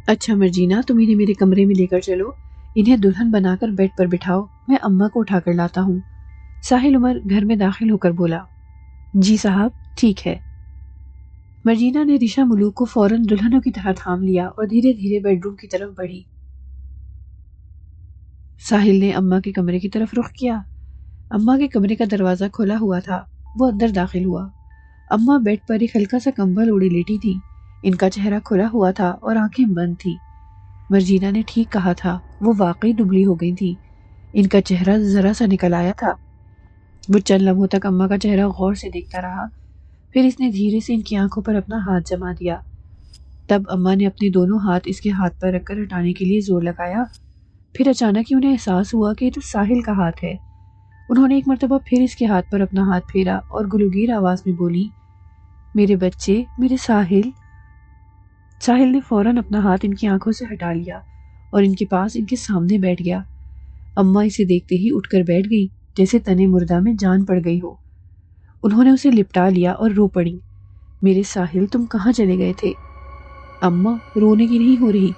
اچھا مرجینا تم انہیں میرے کمرے میں لے کر چلو، انہیں دلہن بنا کر بیڈ پر بٹھاؤ، میں اماں کو اٹھا کر لاتا ہوں، ساحل عمر گھر میں داخل ہو کر بولا۔ جی صاحب ٹھیک ہے۔ مرجینا نے ریشا ملوک کو فوراً دلہنوں کی طرح تھام لیا اور دھیرے دھیرے بیڈ روم کی طرف بڑھی۔ ساحل نے اماں کے کمرے کی طرف رخ کیا۔ اماں کے کمرے کا دروازہ کھلا ہوا تھا، وہ اندر داخل ہوا۔ اماں بیڈ پر ایک ہلکا سا کمبل اوڑے لیٹی تھی، ان کا چہرہ کھلا ہوا تھا اور آنکھیں بند تھی۔ مرجینا نے ٹھیک کہا تھا، وہ واقعی دبلی ہو گئی تھی، ان کا چہرہ ذرا سا نکل آیا تھا۔ وہ چند لمحوں تک اماں کا چہرہ غور سے دیکھتا رہا، پھر اس نے دھیرے سے ان کی آنکھوں پر اپنا ہاتھ جما دیا۔ تب اماں نے اپنے دونوں ہاتھ اس کے ہاتھ پر رکھ کر ہٹانے کے لیے زور لگایا، پھر اچانک ہی انہیں احساس ہوا کہ یہ تو ساحل کا ہاتھ ہے۔ انہوں نے ایک مرتبہ پھر اس کے ہاتھ پر اپنا ہاتھ پھیرا اور گلوگیر آواز میں بولی، میرے بچے، میرے ساحل۔ ساحل نے فوراً اپنا ہاتھ ان کی آنکھوں سے ہٹا لیا اور ان کے پاس ان کے سامنے بیٹھ گیا۔ اماں اسے دیکھتے ہی اٹھ کر بیٹھ گئی جیسے تنے مردہ میں جان پڑ گئی ہو۔ انہوں نے اسے لپٹا لیا اور رو پڑی، میرے ساحل تم کہاں چلے گئے تھے؟ اماں رونے کی نہیں ہو رہی،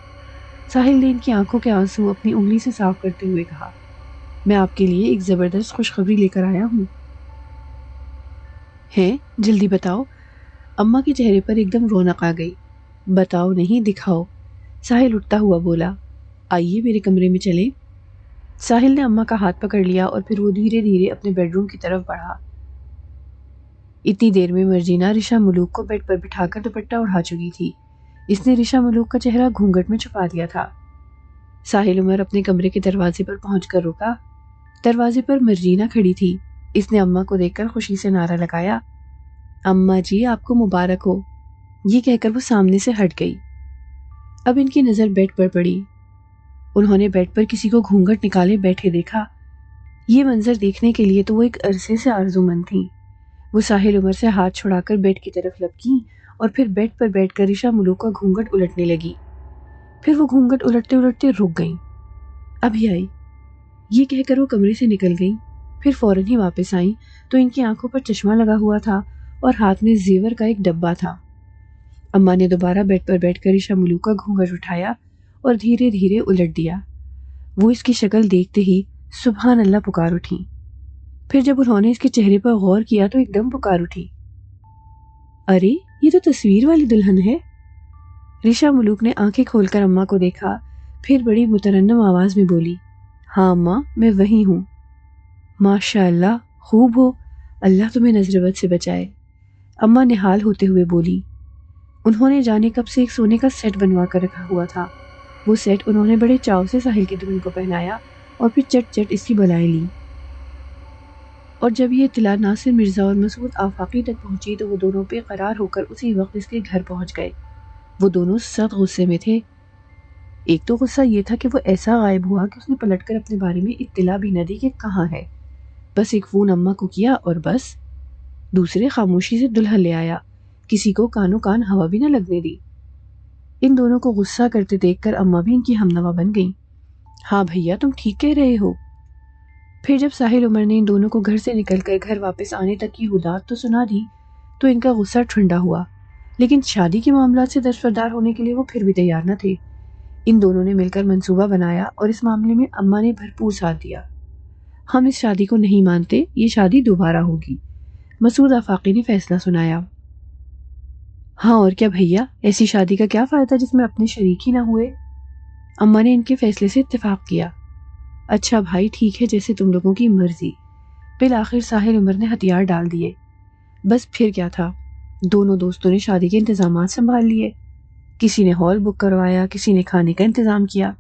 ساحل نے ان کی آنکھوں کے آنسو اپنی انگلی سے صاف کرتے ہوئے کہا، میں آپ کے لیے ایک زبردست خوشخبری لے کر آیا ہوں۔ ہے جلدی بتاؤ۔ اماں کے چہرے پر ایک دم رونق آ گئی۔ بتاؤ نہیں دکھاؤ، ساحل اٹھتا ہوا بولا۔ آئیے میرے کمرے میں چلیں۔ ساحل نے اماں کا ہاتھ پکڑ لیا اور پھر وہ دھیرے دھیرے اپنے بیڈ روم کی طرف بڑھا۔ اتنی دیر میں مرجینا ریشا ملوک کو بیڈ پر بٹھا کر دوپٹہ اڑا چکی تھی، اس نے ریشا ملوک کا چہرہ گھونگھٹ میں چھپا دیا تھا۔ ساحل عمر اپنے کمرے کے دروازے پر پہنچ کر رکا، دروازے پر مرجینا کھڑی تھی، اس نے اماں کو دیکھ کر خوشی سے نعرہ لگایا، اماں جی آپ کو مبارک ہو، یہ کہہ کر وہ سامنے سے ہٹ گئی۔ اب ان کی نظر بیڈ پر پڑی، انہوں نے بیڈ پر کسی کو گھونگھٹ نکالے بیٹھے دیکھا۔ یہ منظر دیکھنے کے لیے تو وہ ایک عرصے سے آرزومند تھیں۔ وہ ساحل عمر سے ہاتھ چھڑا کر بیڈ کی طرف لپکیں اور پھر بیڈ پر بیٹھ کر ریشا ملوک کا گھونگھٹ الٹنے لگی، پھر وہ گھونگھٹ الٹتے الٹتے رک گئیں۔ ابھی آئی، یہ کہہ کر وہ کمرے سے نکل گئیں، پھر فوراً ہی واپس آئیں تو ان کی آنکھوں پر چشمہ لگا ہوا تھا اور ہاتھ میں زیور کا ایک ڈبہ تھا۔ اماں نے دوبارہ بیڈ پر بیٹھ کر ریشا ملوک کا گھونگھٹ اٹھایا اور دھیرے دھیرے الٹ دیا۔ وہ اس کی شکل دیکھتے ہی سبحان اللہ پکار اٹھی، پھر جب انہوں نے اس کے چہرے پر غور کیا تو ایک دم پکار اٹھی، ارے یہ تو تصویر والی دلہن ہے۔ ریشا ملوک نے آنکھیں کھول کر اماں کو دیکھا، پھر بڑی مترنم آواز میں بولی، ہاں اماں میں وہی ہوں۔ ماشاء اللہ، خوب ہو، اللہ تمہیں نظر بد سے بچائے، اماں نہال ہوتے ہوئے بولی۔ انہوں نے جانے کب سے ایک سونے کا سیٹ بنوا کر رکھا ہوا تھا، وہ سیٹ انہوں نے بڑے چاؤ سے ساحل کی دلہن کو پہنایا اور پھر چٹ چٹ اس کی بلائیں لیں۔ اور جب یہ اطلاع ناصر مرزا اور مسعود آفاقی تک پہنچی تو وہ دونوں بے قرار ہو کر اسی وقت اس کے گھر پہنچ گئے۔ وہ دونوں سخت غصے میں تھے۔ ایک تو غصہ یہ تھا کہ وہ ایسا غائب ہوا کہ اس نے پلٹ کر اپنے بارے میں اطلاع بھی نہ دی کہ کہاں ہے، بس ایک فون اماں کو کیا اور بس۔ دوسرے خاموشی سے دلہن لے آیا، کسی کو کانوں کان ہوا بھی نہ لگنے دی۔ ان دونوں کو غصہ کرتے دیکھ کر اماں بھی ان کی ہمنوا بن گئیں۔ ہاں بھیا تم ٹھیک کہہ رہے ہو۔ پھر جب ساحل عمر نے ان دونوں کو گھر سے نکل کر گھر واپس آنے تک کی حدات تو سنا دی تو ان کا غصہ ٹھنڈا ہوا، لیکن شادی کے معاملات سے دستبردار ہونے کے لیے وہ پھر بھی تیار نہ تھے۔ ان دونوں نے مل کر منصوبہ بنایا اور اس معاملے میں اماں نے بھرپور ساتھ دیا۔ ہم اس شادی کو نہیں مانتے، یہ شادی دوبارہ ہوگی، مسعود آفاقی نے فیصلہ سنایا۔ ہاں اور کیا بھیا، ایسی شادی کا کیا فائدہ جس میں اپنے شریک ہی نہ ہوئے؟ اماں نے ان کے فیصلے سے اتفاق کیا۔ اچھا بھائی ٹھیک ہے، جیسے تم لوگوں کی مرضی۔ بالآخر ساحل عمر نے ہتھیار ڈال دیے۔ بس پھر کیا تھا، دونوں دوستوں نے شادی کے انتظامات سنبھال لیے۔ کسی نے ہال بک کروایا، کسی نے کھانے کا انتظام کیا،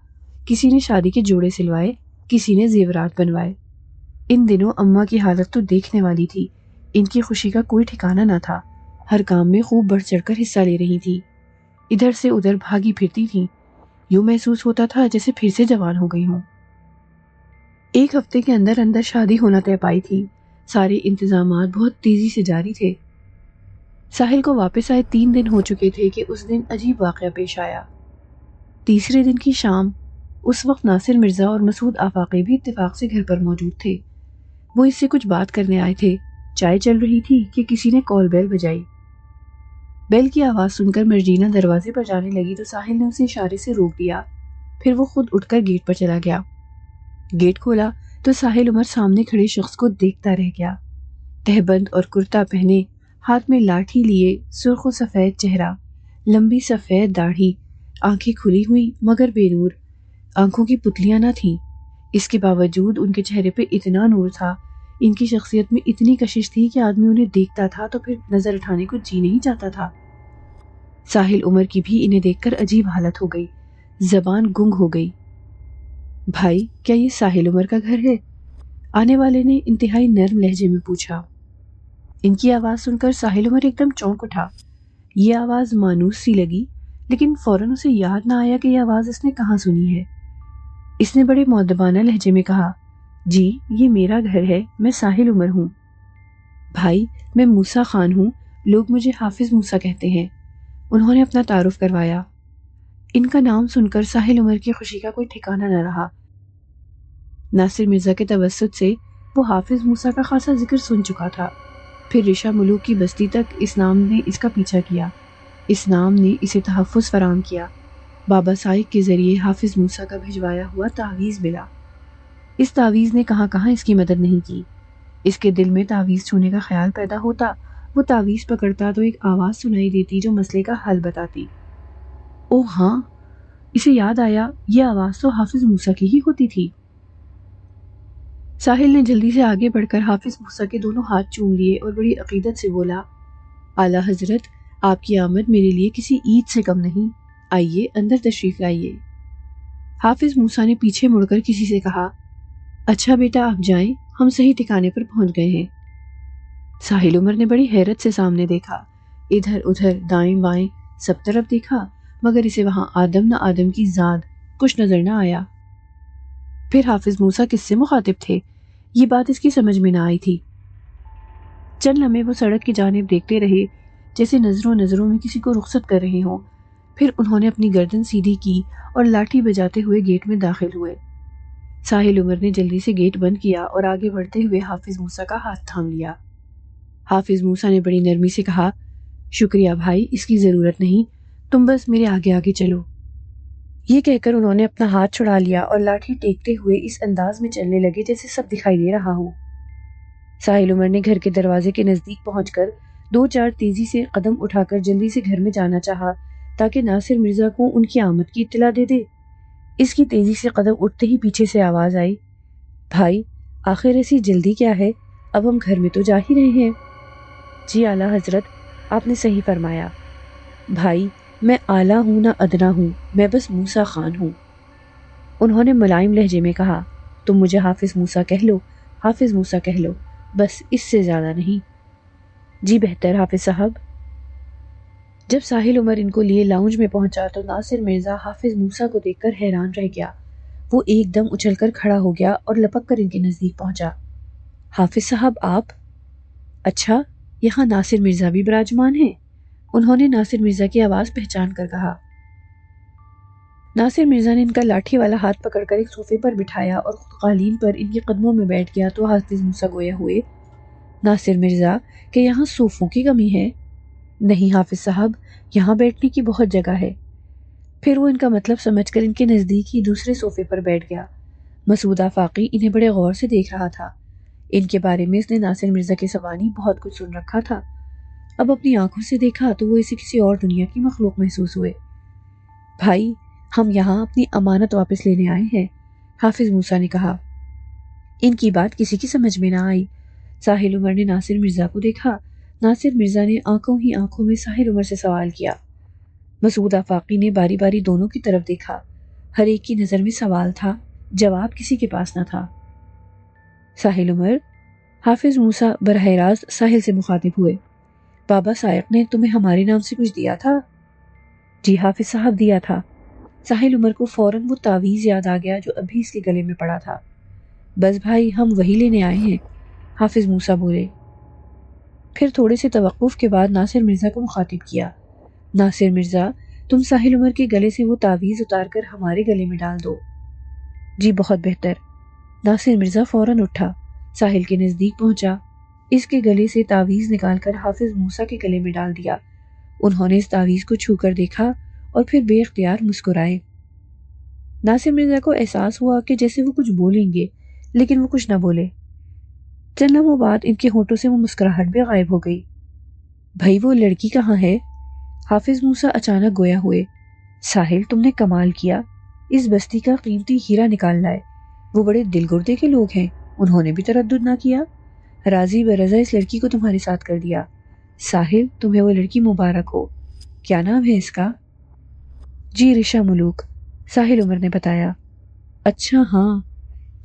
کسی نے شادی کے جوڑے سلوائے، کسی نے زیورات بنوائے۔ ان دنوں اماں کی حالت تو دیکھنے والی تھی، ان کی خوشی کا کوئی ٹھکانہ نہ تھا، ہر کام میں خوب بڑھ چڑھ کر حصہ لے رہی تھی، ادھر سے ادھر بھاگی پھرتی تھیں، یوں محسوس ہوتا تھا جیسے پھر سے جوان ہو گئی ہوں۔ ایک ہفتے کے اندر اندر شادی ہونا طے پائی تھی، سارے انتظامات بہت تیزی سے جاری تھے۔ ساحل کو واپس آئے 3 دن ہو چکے تھے کہ اس دن عجیب واقعہ پیش آیا۔ تیسرے دن کی شام، اس وقت ناصر مرزا اور مسعود آفاقی بھی اتفاق سے گھر پر موجود تھے۔ وہ اس سے کچھ بات کرنے آئے تھے، چائے چل رہی تھی کہ کسی نے کال بیل بجائی۔ بیل کی آواز سن کر مرجینہ دروازے پر جانے لگی تو ساحل نے اسے اشارے سے روک دیا، پھر وہ خود اٹھ کر گیٹ پر چلا گیا۔ گیٹ کھولا تو ساحل عمر سامنے کھڑے شخص کو دیکھتا رہ گیا، تہبند اور کرتا پہنے، ہاتھ میں لاٹھی لیے، سرخ و سفید چہرہ، لمبی سفید داڑھی، آنکھیں کھلی ہوئی مگر بے نور، آنکھوں کی پتلیاں نہ تھیں، اس کے باوجود ان کے چہرے پہ اتنا نور تھا، ان کی شخصیت میں اتنی کشش تھی کہ آدمی انہیں دیکھتا تھا تو پھر نظر اٹھانے کو جی نہیں چاہتا تھا۔ ساحل عمر کی بھی انہیں دیکھ کر عجیب حالت ہو گئی، زبان گنگ ہو گئی۔ بھائی کیا یہ ساحل عمر کا گھر ہے؟ آنے والے نے انتہائی نرم لہجے میں پوچھا۔ ان کی آواز سن کر ساحل عمر ایک دم چونک اٹھا، یہ آواز مانوس سی لگی، لیکن فوراً اسے یاد نہ آیا کہ یہ آواز اس نے کہاں سنی ہے۔ اس نے بڑے مؤدبانہ لہجے میں کہا، جی یہ میرا گھر ہے، میں ساحل عمر ہوں۔ بھائی میں موسیٰ خان ہوں، لوگ مجھے حافظ موسیٰ کہتے ہیں، انہوں نے اپنا تعارف کروایا۔ ان کا نام سن کر ساحل عمر کی خوشی کا کوئی ٹھکانہ نہ رہا۔ ناصر مرزا کے توسط سے وہ حافظ موسیٰ کا خاصا ذکر سن چکا تھا، پھر ریشہ ملوک کی بستی تک اس نام نے اس کا پیچھا کیا، اس نام نے اسے تحفظ فراہم کیا، بابا سائق کے ذریعے حافظ موسیٰ کا بھجوایا ہوا تعویذ ملا۔ اس تعویذ نے کہاں کہاں اس کی مدد نہیں کی، اس کے دل میں تعویذ چھونے کا خیال پیدا ہوتا، وہ تعویذ پکڑتا تو ایک آواز سنائی دیتی جو مسئلے کا حل بتاتی۔ اوہ ہاں، اسے یاد آیا، یہ آواز تو حافظ موسیٰ کی ہی ہوتی تھی۔ ساحل نے جلدی سے آگے بڑھ کر حافظ موسیٰ کے دونوں ہاتھ چوم لیے اور بڑی عقیدت سے بولا، اعلیٰ حضرت آپ کی آمد میرے لیے کسی عید سے کم نہیں، آئیے اندر تشریف لائیے۔ حافظ موسیٰ نے پیچھے مڑ کر کسی سے کہا، اچھا بیٹا آپ جائیں، ہم صحیح ٹھکانے پر پہنچ گئے ہیں۔ ساحل عمر نے بڑی حیرت سے سامنے دیکھا، ادھر ادھر دائیں بائیں سب طرف دیکھا، مگر اسے وہاں آدم نہ آدم کی ذات کچھ نظر نہ آیا۔ پھر حافظ موسیٰ کس سے مخاطب تھے، یہ بات اس کی سمجھ میں نہ آئی تھی۔ چند لمحے وہ سڑک کی جانب دیکھتے رہے جیسے نظروں میں کسی کو رخصت کر رہے ہوں، پھر انہوں نے اپنی گردن سیدھی کی اور لاٹھی بجاتے ہوئے گیٹ میں داخل ہوئے۔ ساحل عمر نے جلدی سے گیٹ بند کیا اور آگے بڑھتے ہوئے حافظ موسیٰ کا ہاتھ تھام لیا۔ حافظ موسیٰ نے بڑی نرمی سے کہا، شکریہ بھائی، اس کی ضرورت نہیں، تم بس میرے آگے آگے چلو۔ یہ کہہ کر انہوں نے اپنا ہاتھ چھڑا لیا اور لاٹھی ٹیکتے ہوئے اس انداز میں چلنے لگے جیسے سب دکھائی دے رہا ہو۔ ساحل عمر نے گھر کے دروازے کے نزدیک پہنچ کر 2-4 تیزی سے قدم اٹھا کر جلدی سے گھر میں جانا چاہا تاکہ ناصر مرزا کو ان کی آمد کی اطلاع دے دے۔ اس کی تیزی سے قدم اٹھتے ہی پیچھے سے آواز آئی، بھائی آخر ایسی جلدی کیا ہے؟ اب ہم گھر میں تو جا ہی رہے ہیں۔ جی اعلیٰ حضرت، آپ نے صحیح فرمایا۔ بھائی میں اعلیٰ ہوں نہ ادنا ہوں، میں بس موسیٰ خان ہوں۔ انہوں نے ملائم لہجے میں کہا، تم مجھے حافظ موسیٰ کہہ لو، حافظ موسیٰ کہہ لو، بس اس سے زیادہ نہیں۔ جی بہتر حافظ صاحب۔ جب ساحل عمر ان کو لیے لاؤنج میں پہنچا تو ناصر مرزا حافظ موسیٰ کو دیکھ کر حیران رہ گیا۔ وہ ایک دم اچھل کر کھڑا ہو گیا اور لپک کر ان کے نزدیک پہنچا۔ حافظ صاحب آپ؟ اچھا، یہاں ناصر مرزا بھی براجمان ہیں؟ انہوں نے ناصر مرزا کی آواز پہچان کر کہا۔ ناصر مرزا نے ان کا لاٹھی والا ہاتھ پکڑ کر ایک صوفے پر بٹھایا اور خود قالین پر ان کے قدموں میں بیٹھ گیا تو حافظ موسیٰ گویا ہوئے، ناصر مرزا کہ یہاں صوفوں کی کمی ہے؟ نہیں حافظ صاحب، یہاں بیٹھنے کی بہت جگہ ہے۔ پھر وہ ان کا مطلب سمجھ کر ان کے نزدیک ہی دوسرے صوفے پر بیٹھ گیا۔ مسعود آفاقی انہیں بڑے غور سے دیکھ رہا تھا۔ ان کے بارے میں اس نے ناصر مرزا کے سوانی بہت کچھ سن رکھا تھا۔ اب اپنی آنکھوں سے دیکھا تو وہ اسے کسی اور دنیا کی مخلوق محسوس ہوئے۔ بھائی ہم یہاں اپنی امانت واپس لینے آئے ہیں، حافظ موسیٰ نے کہا۔ ان کی بات کسی کی سمجھ میں نہ آئی۔ ساحل عمر نے ناصر مرزا کو دیکھا۔ ناصر مرزا نے آنکھوں ہی آنکھوں میں ساحل عمر سے سوال کیا۔ مسعود آفاقی نے باری باری دونوں کی طرف دیکھا۔ ہر ایک کی نظر میں سوال تھا، جواب کسی کے پاس نہ تھا۔ ساحل عمر، حافظ موسیٰ براہ راست ساحل سے مخاطب ہوئے، بابا سائق نے تمہیں ہمارے نام سے کچھ دیا تھا؟ جی حافظ صاحب دیا تھا۔ ساحل عمر کو فوراً وہ تعویذ یاد آ گیا جو ابھی اس کے گلے میں پڑا تھا۔ بس بھائی ہم وہی لینے آئے ہیں، حافظ موسیٰ بولے۔ پھر تھوڑے سے توقف کے بعد ناصر مرزا کو مخاطب کیا، ناصر مرزا تم ساحل عمر کے گلے سے وہ تعویذ اتار کر ہمارے گلے میں ڈال دو۔ جی بہت بہتر۔ ناصر مرزا فوراً اٹھا، ساحل کے نزدیک پہنچا، اس کے گلے سے تعویذ نکال کر حافظ موسیٰ کے گلے میں ڈال دیا۔ انہوں نے اس تعویذ کو چھو کر دیکھا اور پھر بے اختیار مسکرائے۔ ناصر مرزا کو احساس ہوا کہ جیسے وہ کچھ بولیں گے، لیکن وہ کچھ نہ بولے۔ چند لمحوں بعد ان کے ہونٹوں سے وہ مسکراہٹ بھی غائب ہو گئی۔ بھائی وہ لڑکی کہاں ہے؟ حافظ موسیٰ اچانک گویا ہوئے۔ ساحل تم نے کمال کیا، اس بستی کا قیمتی ہیرا نکال لائے۔ وہ بڑے دل گردے کے لوگ ہیں، انہوں نے بھی تردد نہ کیا، راضی برضا اس لڑکی کو تمہارے ساتھ کر دیا۔ ساحل تمہیں وہ لڑکی مبارک ہو۔ کیا نام ہے اس کا؟ جی رشا ملوک، ساحل عمر نے بتایا۔ اچھا ہاں،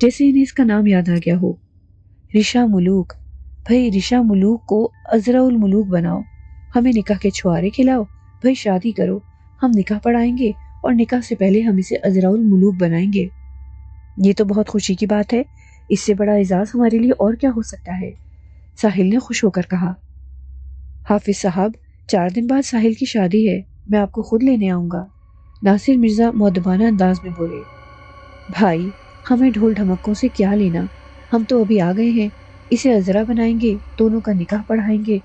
جیسے انہیں اس کا نام یاد آ گیا ہو، رشا ملوک۔ بھائی رشا ملوک کو ازرع الملوک بناؤ، ہمیں نکاح کے چھوارے کھلاؤ، بھائی شادی کرو، ہم نکاح پڑھائیں گے اور نکاح سے پہلے ہم اسے ازرع الملوک بنائیں گے۔ یہ تو بہت خوشی کی بات ہے، اس سے بڑا اعزاز ہمارے لیے اور کیا ہو سکتا ہے، ساحل نے خوش ہو کر کہا۔ حافظ صاحب 4 دن بعد ساحل کی شادی ہے، میں آپ کو خود لینے آؤں گا، ناصر مرزا مؤدبانہ انداز میں بولے۔ بھائی ہمیں ڈھول ڈھمکوں سے کیا لینا، ہم تو ابھی آ گئے ہیں، اسے ازرع بنائیں گے، دونوں کا نکاح پڑھائیں گے،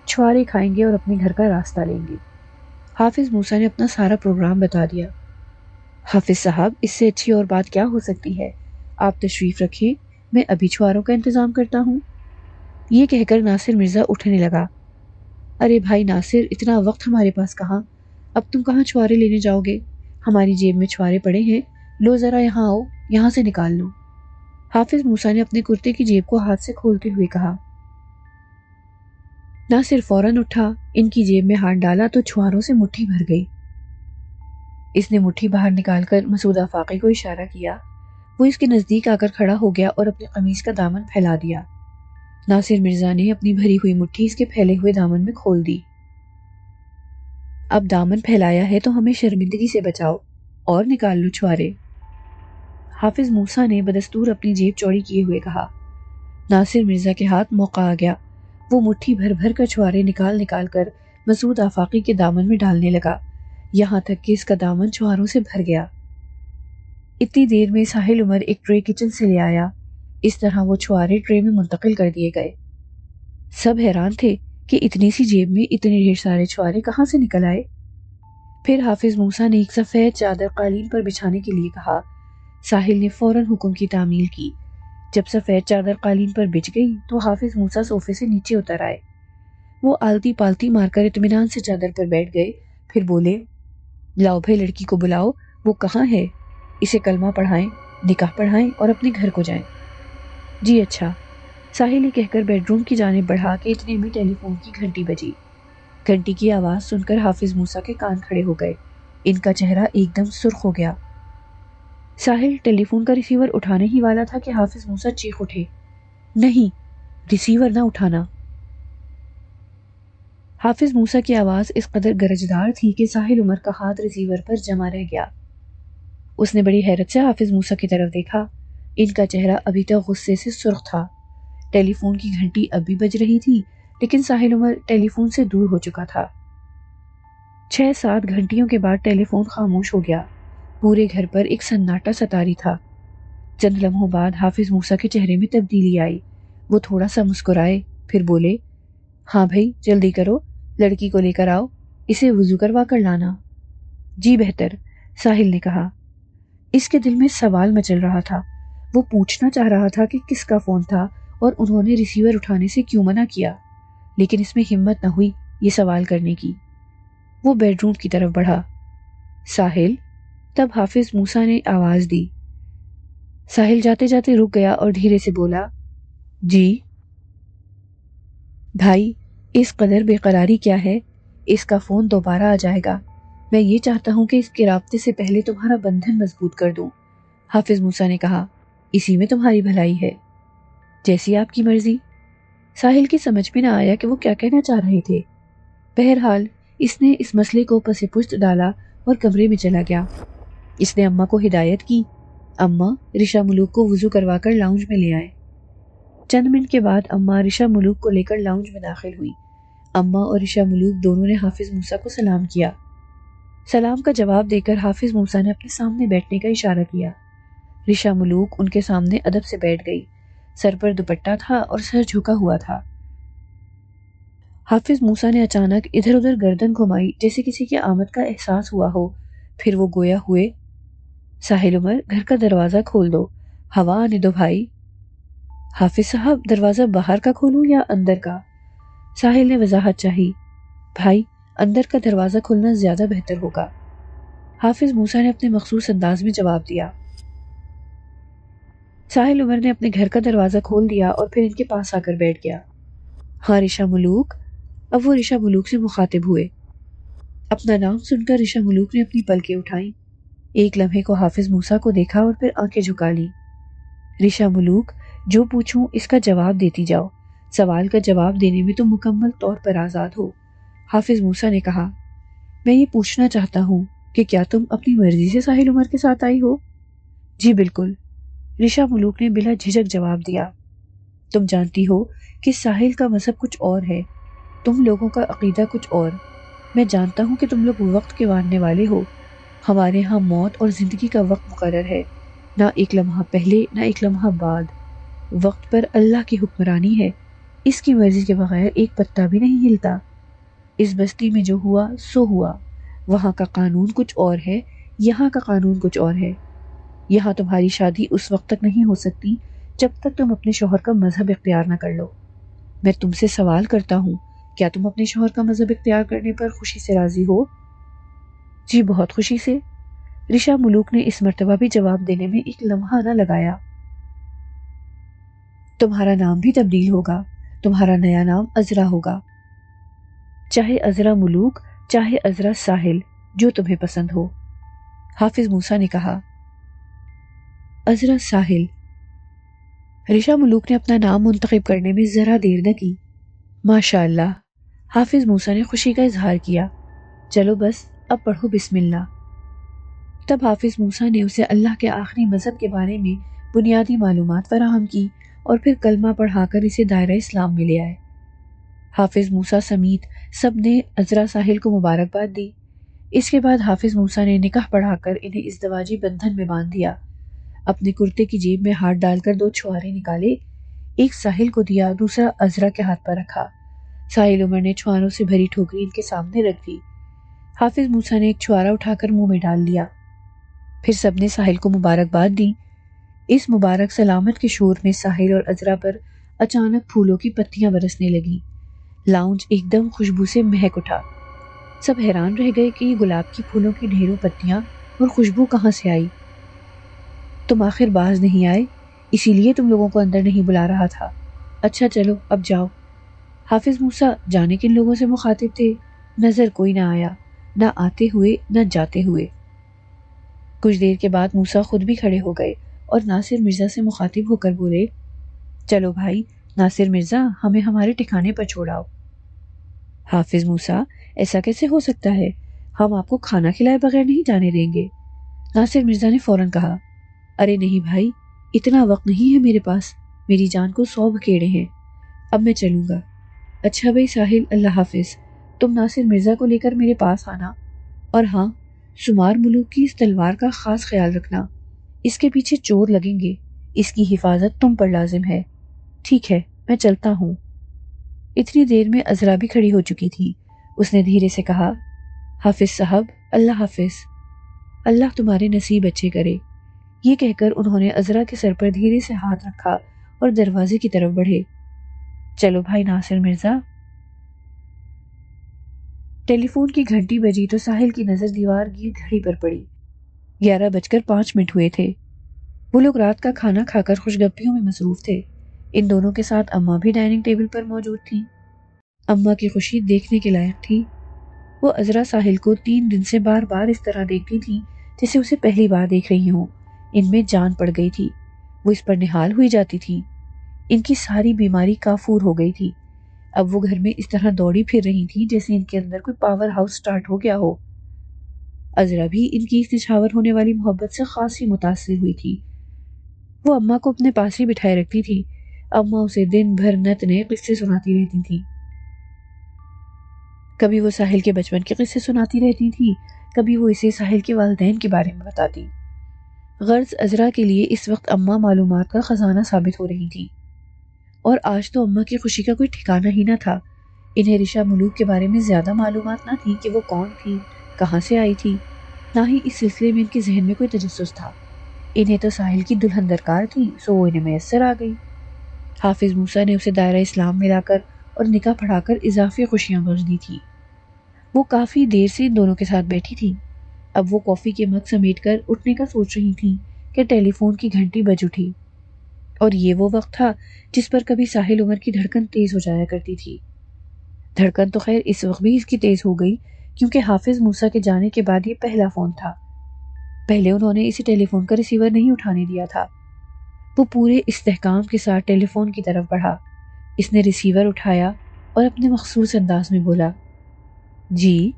چھوارے کھائیں گے اور اپنے گھر کا راستہ لیں گے۔ حافظ موسیٰ نے اپنا سارا پروگرام بتا دیا۔ حافظ صاحب اس سے اچھی اور بات کیا ہو سکتی ہے، آپ تشریف رکھیں، میں ابھی چھواروں کا انتظام کرتا ہوں۔ یہ کہہ کر ناصر مرزا اٹھنے لگا۔ ارے بھائی ناصر، اتنا وقت ہمارے پاس کہاں، اب تم کہاں چھوارے لینے جاؤ گے، ہماری جیب میں چھوارے پڑے ہیں، لو ذرا یہاں آؤ، یہاں سے نکال لو۔ حافظ موسیٰ نے اپنے کرتے کی جیب کو ہاتھ سے کھولتے ہوئے کہا۔ ناصر فوراً اٹھا، ان کی جیب میں ہاتھ ڈالا تو چھواروں سے مٹھی بھر گئی۔ اس نے مٹھی باہر نکال کر مسعود آفاقی کو اشارہ کیا، وہ اس کے نزدیک آ کر کھڑا ہو گیا اور اپنی قمیص کا دامن پھیلا دیا۔ ناصر مرزا نے اپنی بھری ہوئی مٹھی اس کے پھیلے ہوئے دامن میں کھول دی۔ اب دامن پھیلایا ہے تو ہمیں شرمندگی سے بچاؤ اور نکال لو چھوارے، حافظ موسیٰ نے بدستور اپنی جیب چوڑی کیے ہوئے کہا۔ ناصر مرزا کے ہاتھ موقع آ گیا، وہ مٹھی بھر بھر کر چھوارے نکال نکال کر مسعود آفاقی کے دامن میں ڈالنے لگا، یہاں تک کہ اس کا دامن چھواروں سے بھر گیا۔ اتنی دیر میں ساحل عمر ایک ٹرے کچن سے لے آیا، اس طرح وہ چھوارے ٹرے میں منتقل کر دیے گئے۔ سب حیران تھے کہ اتنی سی جیب میں اتنے ڈھیر سارے چھوارے کہاں سے نکل آئے۔ پھر حافظ موسیٰ نے ایک سفید چادر قالین پر بچھانے کے لیے کہا۔ ساحل نے فوراً حکم کی تعمیل کی۔ جب سفید چادر قالین پر بچھ گئی تو حافظ موسیٰ صوفے سے نیچے اتر آئے۔ وہ آلتی پالتی مار کر اطمینان سے چادر پر بیٹھ گئے، پھر بولے، لاؤ بھائی لڑکی کو بلاؤ، وہ کہاں ہے، اسے کلمہ پڑھائیں، نکاح پڑھائیں اور اپنے گھر کو جائیں۔ جی اچھا، ساحل نے کہہ کر بیڈ روم کی جانب بڑھا کے اتنے میں ٹیلی فون کی گھنٹی بجی۔ گھنٹی کی آواز سن کر حافظ موسیٰ کے کان کھڑے ہو گئے، ان کا چہرہ ایک دم سرخ ہو گیا۔ ساحل ٹیلی فون کا ریسیور اٹھانے ہی والا تھا کہ حافظ موسیٰ چیخ اٹھے، نہیں، ریسیور نہ اٹھانا۔ حافظ موسیٰ کی آواز اس قدر گرجدار تھی کہ ساحل عمر کا ہاتھ ریسیور پر جمع رہ گیا۔ اس نے بڑی حیرت سے حافظ موسیٰ کی طرف دیکھا، ان کا چہرہ ابھی تک غصے سے سرخ تھا۔ ٹیلی فون کی گھنٹی اب بھی بج رہی تھی، لیکن ساحل عمر ٹیلی فون سے دور ہو چکا تھا۔ 6-7 گھنٹیوں کے بعد ٹیلی فون خاموش ہو گیا، پورے گھر پر ایک سناٹا ستاری تھا۔ چند لمحوں بعد حافظ موسیٰ کے چہرے میں تبدیلی آئی، وہ تھوڑا سا مسکرائے، پھر بولے، ہاں بھائی جلدی کرو، لڑکی کو لے کر آؤ، اسے وضو کروا کر لانا۔ جی بہتر، ساحل نے کہا۔ اس کے دل میں سوال مچل رہا تھا، وہ پوچھنا چاہ رہا تھا کہ کس کا فون تھا اور انہوں نے ریسیور اٹھانے سے کیوں منع کیا، لیکن اس میں ہمت نہ ہوئی یہ سوال کرنے کی۔ وہ بیڈ روم کی طرف بڑھا۔ ساحل، تب حافظ موسیٰ نے آواز دی۔ ساحل جاتے جاتے رک گیا اور دھیرے سے بولا، جی بھائی، اس قدر بے قراری کیا ہے، اس کا فون دوبارہ آ جائے گا، میں یہ چاہتا ہوں کہ اس کے رابطے سے پہلے تمہارا بندھن مضبوط کر دوں۔ حافظ موسیٰ نے کہا، اسی میں تمہاری بھلائی ہے، جیسی آپ کی مرضی۔ ساحل کی سمجھ میں نہ آیا کہ وہ کیا کہنا چاہ رہے تھے۔ بہرحال اس نے اس مسئلے کو پس پشت ڈالا اور کمرے میں چلا گیا۔ اس نے اماں کو ہدایت کی، اماں رشا ملوک کو وضو کروا کر لاؤنج میں لے آئے۔ چند منٹ کے بعد اماں رشا ملوک کو لے کر لاؤنج میں داخل ہوئی۔ اماں اور رشا ملوک دونوں نے حافظ موسیٰ کو سلام کیا۔ سلام کا جواب دے کر حافظ موسیٰ نے اپنے سامنے بیٹھنے کا اشارہ کیا۔ رشا ملوک ان کے سامنے ادب سے بیٹھ گئی، سر پر دوپٹہ تھا اور سر جھکا ہوا تھا۔ حافظ موسیٰ نے اچانک ادھر ادھر گردن گھمائی جیسے کسی کی آمد کا احساس ہوا ہو، پھر وہ گویا ہوئے، ساحل عمر گھر کا دروازہ کھول دو، ہوا آنے دو بھائی۔ حافظ صاحب دروازہ باہر کا کھولوں یا اندر کا؟ ساحل نے وضاحت چاہی۔ بھائی اندر کا دروازہ کھولنا زیادہ بہتر ہوگا، حافظ موسیٰ نے اپنے مخصوص انداز میں جواب دیا۔ ساحل عمر نے اپنے گھر کا دروازہ کھول دیا اور پھر ان کے پاس آ کر بیٹھ گیا۔ ہاں رشا ملوک، اب وہ رشا ملوک سے مخاطب ہوئے۔ اپنا نام سن کر رشا ملوک نے اپنی پلکیں اٹھائیں، ایک لمحے کو حافظ موسیٰ کو دیکھا اور پھر آنکھیں جھکا لی۔ رشا ملوک، جو پوچھوں اس کا جواب دیتی جاؤ، سوال کا جواب دینے میں تم مکمل طور پر آزاد ہو۔ حافظ موسیٰ نے کہا، میں یہ پوچھنا چاہتا ہوں کہ کیا تم اپنی مرضی سے ساحل عمر کے ساتھ آئی ہو؟ جی بالکل، رشا ملوک نے بلا جھجک جواب دیا۔ تم جانتی ہو کہ ساحل کا مذہب کچھ اور ہے، تم لوگوں کا عقیدہ کچھ اور۔ میں جانتا ہوں کہ تم لوگ وقت کے ماننے والے ہو، ہمارے ہاں موت اور زندگی کا وقت مقرر ہے، نہ ایک لمحہ پہلے نہ ایک لمحہ بعد، وقت پر اللہ کی حکمرانی ہے، اس کی مرضی کے بغیر ایک پتہ بھی نہیں ہلتا۔ اس بستی میں جو ہوا سو ہوا، وہاں کا قانون کچھ اور ہے، یہاں کا قانون کچھ اور ہے۔ یہاں تمہاری شادی اس وقت تک نہیں ہو سکتی جب تک تم اپنے شوہر کا مذہب اختیار نہ کر لو۔ میں تم سے سوال کرتا ہوں، کیا تم اپنے شوہر کا مذہب اختیار کرنے پر خوشی سے راضی ہو؟ جی بہت خوشی سے، رشا ملوک نے اس مرتبہ بھی جواب دینے میں ایک لمحہ نہ لگایا۔ تمہارا نام بھی تبدیل ہوگا، تمہارا نیا نام عذرا ہوگا، چاہے عذرا ملوک چاہے عذرا ساحل، جو تمہیں پسند ہو۔ حافظ موسیٰ نے کہا، عذرا ساحل۔ رشا ملوک نے اپنا نام منتخب کرنے میں ذرا دیر نہ کی۔ ماشاء اللہ، حافظ موسیٰ نے خوشی کا اظہار کیا۔ چلو بس اب پڑھو بسم اللہ۔ تب حافظ موسیٰ نے اسے اللہ کے آخری مذہب کے بارے میں بنیادی معلومات فراہم کی اور پھر کلمہ پڑھا کر اسے دائرہ اسلام میں لے آئے۔ حافظ موسیٰ سمیت سب نے عذرا ساحل کو مبارکباد دی۔ اس کے بعد حافظ موسیٰ نے نکاح پڑھا کر انہیں ازدواجی بندھن میں باندھ دیا۔ اپنے کرتے کی جیب میں ہاتھ ڈال کر 2 چھوارے نکالے، ایک ساحل کو دیا، دوسرا عذرا کے ہاتھ پر رکھا۔ ساحل عمر نے چھواروں سے بھری ٹوکری ان کے سامنے رکھ دی۔ حافظ موسیٰ نے ایک چھوارا اٹھا کر منہ میں ڈال لیا، پھر سب نے ساحل کو مبارکباد دی۔ اس مبارک سلامت کے شور میں ساحل اور عذرا پر اچانک پھولوں کی پتیاں برسنے لگیں، لاؤنج ایک دم خوشبو سے مہک اٹھا۔ سب حیران رہ گئے کہ یہ گلاب کی پھولوں کی ڈھیروں پتیاں اور خوشبو کہاں سے آئی۔ تم آخر باز نہیں آئے، اسی لیے تم لوگوں کو اندر نہیں بلا رہا تھا۔ اچھا چلو اب جاؤ۔ حافظ موسیٰ جانے کن لوگوں سے مخاطب تھے، نظر کوئی نہ آیا، نہ آتے ہوئے نہ جاتے ہوئے۔ کچھ دیر کے بعد موسیٰ خود بھی کھڑے ہو گئے اور ناصر مرزا سے مخاطب ہو کر بولے، چلو بھائی ناصر مرزا، ہمیں ہمارے ٹھکانے پر چھوڑاؤ۔ حافظ موسیٰ، ایسا کیسے ہو سکتا ہے؟ ہم آپ کو کھانا کھلائے بغیر نہیں جانے دیں گے۔ ناصر مرزا نے فوراً کہا، ارے نہیں بھائی، اتنا وقت نہیں ہے میرے پاس، میری جان کو 100 بکیڑے ہیں، اب میں چلوں گا۔ اچھا بھائی ساحل، اللہ حافظ، تم ناصر مرزا کو لے کر میرے پاس آنا، اور ہاں، شمار ملوک کی اس تلوار کا خاص خیال رکھنا، اس کے پیچھے چور لگیں گے، اس کی حفاظت تم پر لازم ہے۔ ٹھیک ہے، میں چلتا ہوں۔ اتنی دیر میں عذرا بھی کھڑی ہو چکی تھی۔ اس نے دھیرے سے کہا، حافظ صاحب، اللہ حافظ، اللہ تمہارے نصیب اچھے کرے۔ یہ کہہ کر انہوں نے عذرا کے سر پر دھیرے سے ہاتھ رکھا اور دروازے کی طرف بڑھے۔ چلو بھائی ناصر مرزا۔ ٹیلی فون کی گھنٹی بجی تو ساحل کی نظر دیوار گیر گھڑی پر پڑی۔ 11:05 ہوئے تھے۔ وہ لوگ رات کا کھانا کھا کر خوش گپیوں میں مصروف تھے۔ ان دونوں کے ساتھ اماں بھی ڈائننگ ٹیبل پر موجود تھیں۔ اماں کی خوشی دیکھنے کے لائق تھی۔ وہ عذرا ساحل کو 3 دن سے بار بار اس طرح دیکھتی تھی جیسے اسے پہلی بار دیکھ رہی ہوں۔ ان میں جان پڑ گئی تھی۔ وہ اس پر نہال ہوئی جاتی تھی۔ ان کی ساری بیماری کافور ہو گئی تھی۔ اب وہ گھر میں اس طرح دوڑی پھر رہی تھی جیسے ان کے اندر کوئی پاور ہاؤس سٹارٹ ہو گیا ہو۔ عذرا بھی ان کی اس نچھاور ہونے والی محبت سے خاصی متاثر ہوئی تھی۔ وہ اماں کو اپنے پاس ہی بٹھائے رکھتی تھی۔ اماں اسے دن بھر نت نئے قصے سناتی رہتی تھی۔ کبھی وہ ساحل کے بچپن کے قصے سناتی رہتی تھی، کبھی وہ اسے ساحل کے والدین کے بارے میں بتاتی۔ غرض عذرا کے لیے اس وقت اماں معلومات کا خزانہ ثابت ہو رہی تھی، اور آج تو اماں کی خوشی کا کوئی ٹھکانہ ہی نہ تھا۔ انہیں رشا ملوک کے بارے میں زیادہ معلومات نہ تھی کہ وہ کون تھی، کہاں سے آئی تھی، نہ ہی اس سلسلے میں ان کے ذہن میں کوئی تجسس تھا۔ انہیں تو ساحل کی دلہن درکار تھی، سو وہ انہیں میسر آ گئی۔ حافظ موسیٰ نے اسے دائرہ اسلام میں لا کر اور نکاح پڑھا کر اضافی خوشیاں بخش دی تھی۔ وہ کافی دیر سے ان دونوں کے ساتھ بیٹھی تھی۔ اب وہ کافی کے مگ سمیٹ کر اٹھنے کا سوچ رہی تھی کہ ٹیلی فون کی گھنٹی بج اٹھی، اور یہ وہ وقت تھا جس پر کبھی ساحل عمر کی دھڑکن تیز ہو جایا کرتی تھی۔ دھڑکن تو خیر اس وقت بھی اس کی تیز ہو گئی، کیونکہ حافظ موسیٰ کے جانے کے بعد یہ پہلا فون تھا۔ پہلے انہوں نے اسے ٹیلی فون کا ریسیور نہیں اٹھانے دیا تھا۔ وہ پورے استحکام کے ساتھ ٹیلی فون کی طرف بڑھا۔ اس نے ریسیور اٹھایا اور اپنے مخصوص انداز میں بولا، جی۔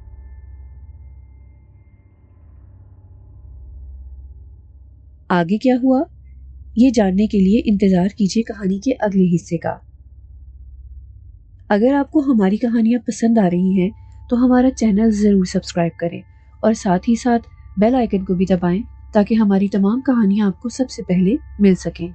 آگے کیا ہوا، یہ جاننے کے لیے انتظار کیجیے کہانی کے اگلے حصے کا۔ اگر آپ کو ہماری کہانیاں پسند آ رہی ہیں تو ہمارا چینل ضرور سبسکرائب کریں، اور ساتھ ہی ساتھ بیل آئیکن کو بھی دبائیں تاکہ ہماری تمام کہانیاں آپ کو سب سے پہلے مل سکیں۔